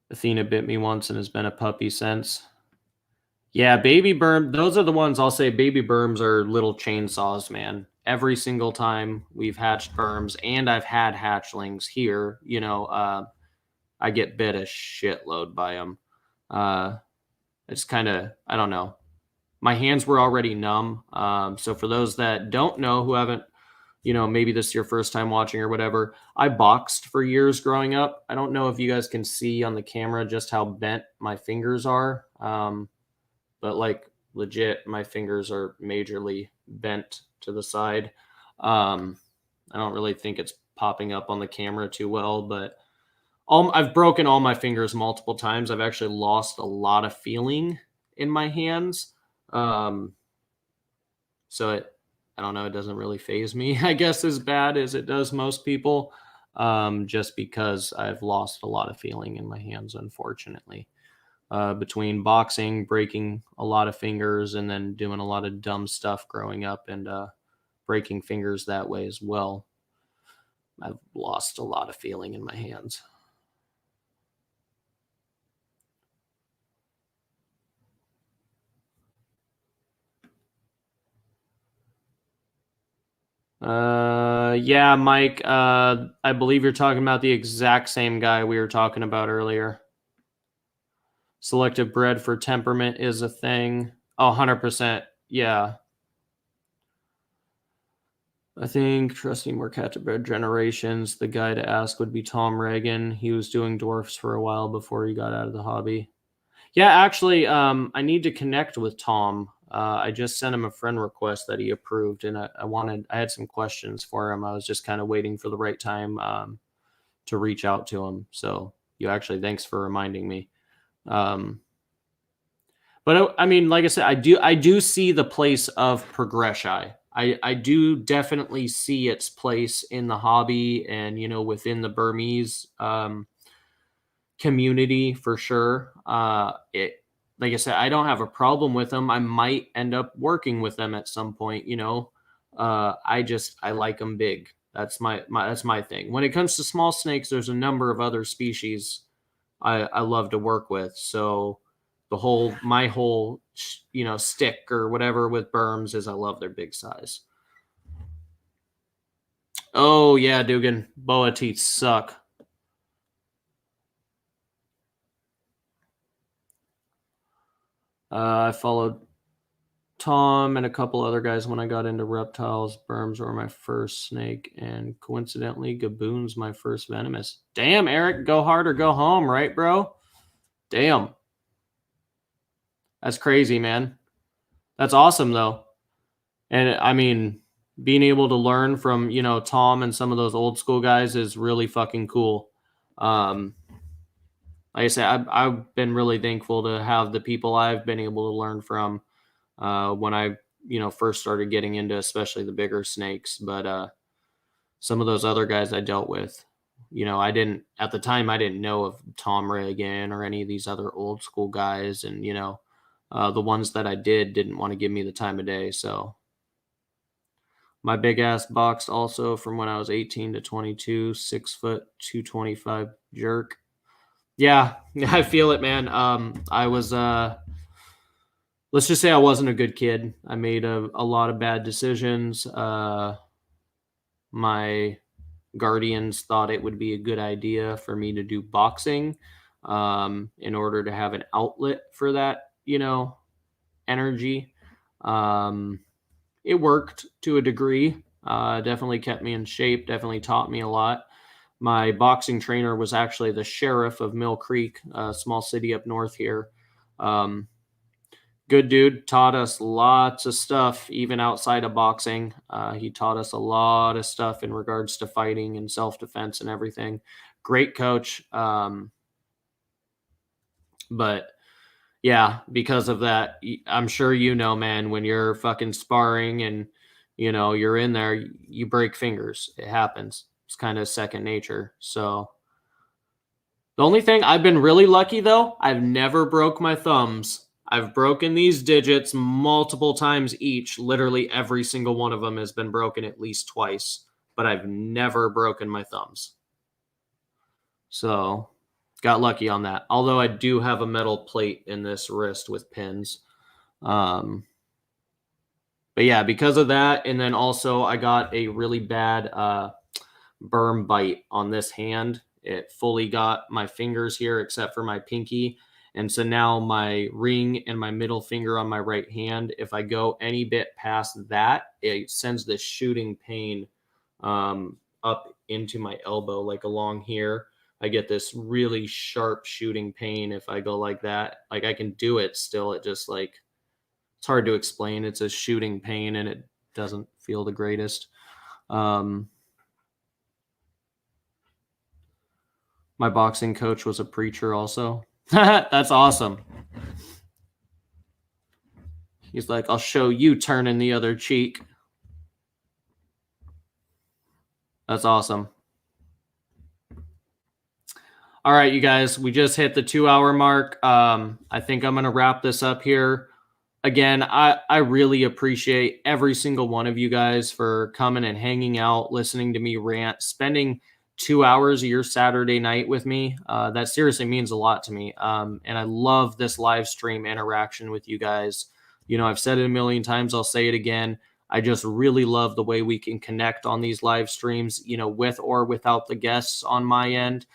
Athena bit me once and has been a puppy since. Yeah, baby berm. Those are the ones I'll say. Baby berms are little chainsaws, man. Every single time we've hatched berms, and I've had hatchlings here, I get bit a shitload by them. It's kind of, I don't know. My hands were already numb. So for those that don't know, who haven't, maybe this is your first time watching or whatever, I boxed for years growing up. I don't know if you guys can see on the camera just how bent my fingers are. But like legit, my fingers are majorly bent to the side. I don't really think it's popping up on the camera too well, but I've broken all my fingers multiple times. I've actually lost a lot of feeling in my hands. So I don't know, it doesn't really phase me, I guess, as bad as it does most people, just because I've lost a lot of feeling in my hands, unfortunately. Between boxing, breaking a lot of fingers, and then doing a lot of dumb stuff growing up and breaking fingers that way as well, I've lost a lot of feeling in my hands. Yeah, Mike, I believe you're talking about the exact same guy we were talking about earlier. Selective bred for temperament is a thing. Oh, 100%. Yeah. I think trusting more captive bred generations, the guy to ask would be Tom Reagan. He was doing dwarfs for a while before he got out of the hobby. Yeah, actually, I need to connect with Tom. I just sent him a friend request that he approved, and I had some questions for him. I was just kind of waiting for the right time to reach out to him. So thanks for reminding me. But I mean, like I said, I do see the place of progression. I do definitely see its place in the hobby and within the Burmese community for sure. It Like I said, I don't have a problem with them. I might end up working with them at some point. I like them big. That's my thing. When it comes to small snakes, there's a number of other species I love to work with. So my whole stick or whatever with berms is I love their big size. Oh yeah, Dugan, boa teeth suck. I followed Tom and a couple other guys when I got into reptiles. Berms were my first snake, and coincidentally, Gaboon's my first venomous. Damn, Eric, go hard or go home, right, bro? Damn. That's crazy, man. That's awesome, though. And I mean, being able to learn from, Tom and some of those old school guys is really fucking cool. Like I said, I've been really thankful to have the people I've been able to learn from when I, first started getting into especially the bigger snakes. But some of those other guys I dealt with, at the time, I didn't know of Tom Reagan or any of these other old school guys. And, the ones that I didn't want to give me the time of day. So my big ass boxed also from when I was 18 to 22, 6 foot, 225 jerk. Yeah, I feel it, man. I was, let's just say I wasn't a good kid. I made a lot of bad decisions. My guardians thought it would be a good idea for me to do boxing in order to have an outlet for that, energy. It worked to a degree. Definitely kept me in shape, definitely taught me a lot. My boxing trainer was actually the sheriff of Mill Creek, a small city up north here. Good dude, taught us lots of stuff, even outside of boxing. He taught us a lot of stuff in regards to fighting and self-defense and everything. Great coach. But yeah, because of that, I'm sure man, when you're fucking sparring and, you're in there, you break fingers. It happens. It's kind of second nature. So the only thing I've been really lucky though, I've never broke my thumbs. I've broken these digits multiple times each. Literally every single one of them has been broken at least twice, but I've never broken my thumbs. So got lucky on that. Although I do have a metal plate in this wrist with pins. But yeah, because of that, and then also I got a really bad burn bite on this hand. It fully got my fingers here except for my pinky. And so now my ring and my middle finger on my right hand, if I go any bit past that, it sends this shooting pain up into my elbow, like along here. I get this really sharp shooting pain if I go like that. Like I can do it still. It just like, it's hard to explain. It's a shooting pain and it doesn't feel the greatest. My boxing coach was a preacher also. That's awesome. He's like, I'll show you turning the other cheek. That's awesome. All right, you guys, we just hit the 2-hour mark. I think I'm going to wrap this up here. Again, I really appreciate every single one of you guys for coming and hanging out, listening to me rant, spending 2 hours of your Saturday night with me. That seriously means a lot to me. And I love this live stream interaction with you guys. You know, I've said it a million times. I'll say it again. I just really love the way we can connect on these live streams, you know, with or without the guests on my end.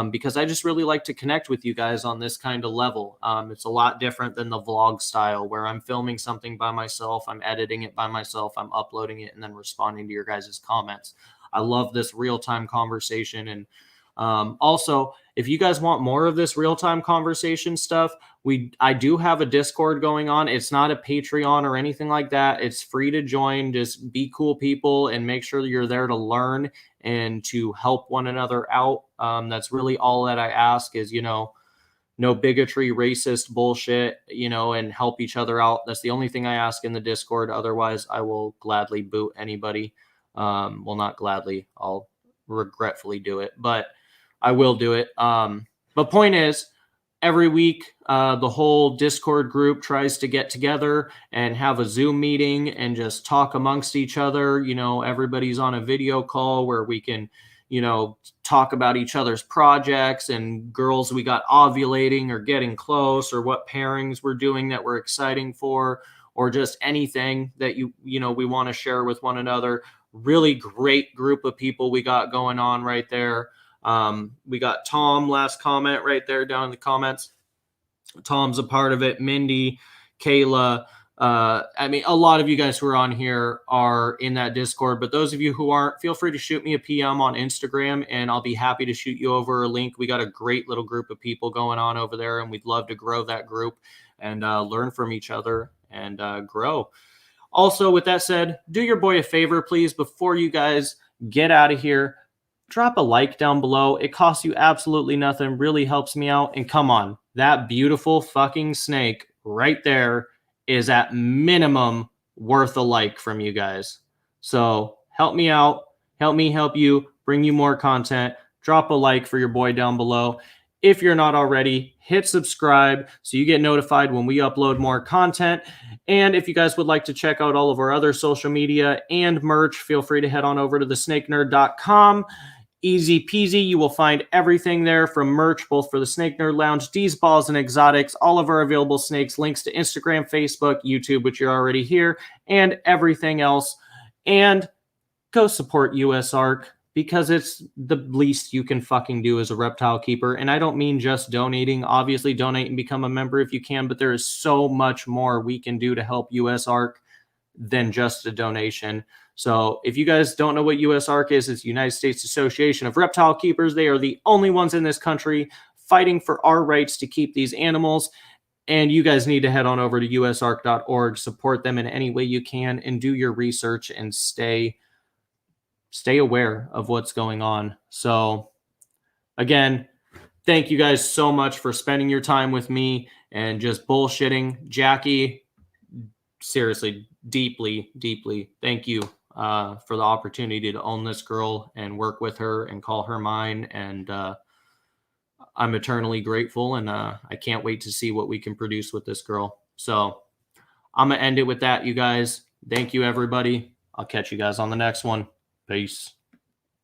Because I just really like to connect with you guys on this kind of level. It's a lot different than the vlog style where I'm filming something by myself, I'm editing it by myself, I'm uploading it, and then responding to your guys' comments. I love this real-time conversation. And also, if you guys want more of this real-time conversation stuff, I do have a Discord going on. It's not a Patreon or anything like that. It's free to join. Just be cool people and make sure that you're there to learn and to help one another out. That's really all that I ask is, you know, no bigotry, racist bullshit, you know, and help each other out. That's the only thing I ask in the Discord. Otherwise, I will gladly boot anybody. Well, not gladly. I'll regretfully do it, but I will do it. But point is, every week, the whole Discord group tries to get together and have a Zoom meeting and just talk amongst each other. You know, everybody's on a video call where we can, you know, talk about each other's projects and girls we got ovulating or getting close or what pairings we're doing that we're exciting for, or just anything that you know, we want to share with one another. Really great group of people we got going on right there. We got Tom, last comment right there down in the comments. Tom's a part of it. Mindy, Kayla. I mean, a lot of you guys who are on here are in that Discord, but those of you who aren't, feel free to shoot me a PM on Instagram and I'll be happy to shoot you over a link. We got a great little group of people going on over there and we'd love to grow that group and learn from each other and grow. Also, with that said, do your boy a favor, please, before you guys get out of here. Drop a like down below. It costs you absolutely nothing, really helps me out. And come on, that beautiful fucking snake right there is at minimum worth a like from you guys. So help me out, help me help you, bring you more content. Drop a like for your boy down below. If you're not already, hit subscribe so you get notified when we upload more content. And if you guys would like to check out all of our other social media and merch, feel free to head on over to thesnakenerd.com. Easy peasy. You will find everything there from merch, both for the Snake Nerd Lounge, D's Balls, and Exotics, all of our available snakes, links to Instagram, Facebook, YouTube, which you're already here, and everything else. And go support USARK because it's the least you can fucking do as a reptile keeper. And I don't mean just donating. Obviously, donate and become a member if you can, but there is so much more we can do to help USARK than just a donation. So if you guys don't know what USARK is, it's the United States Association of Reptile Keepers. They are the only ones in this country fighting for our rights to keep these animals. And you guys need to head on over to usark.org, support them in any way you can, and do your research and stay aware of what's going on. So again, thank you guys so much for spending your time with me and just bullshitting. Jackie, seriously, deeply, deeply thank you for the opportunity to own this girl and work with her and call her mine. And I'm eternally grateful, and I can't wait to see what we can produce with this girl. So I'm going to end it with that, you guys. Thank you, everybody. I'll catch you guys on the next one. Peace.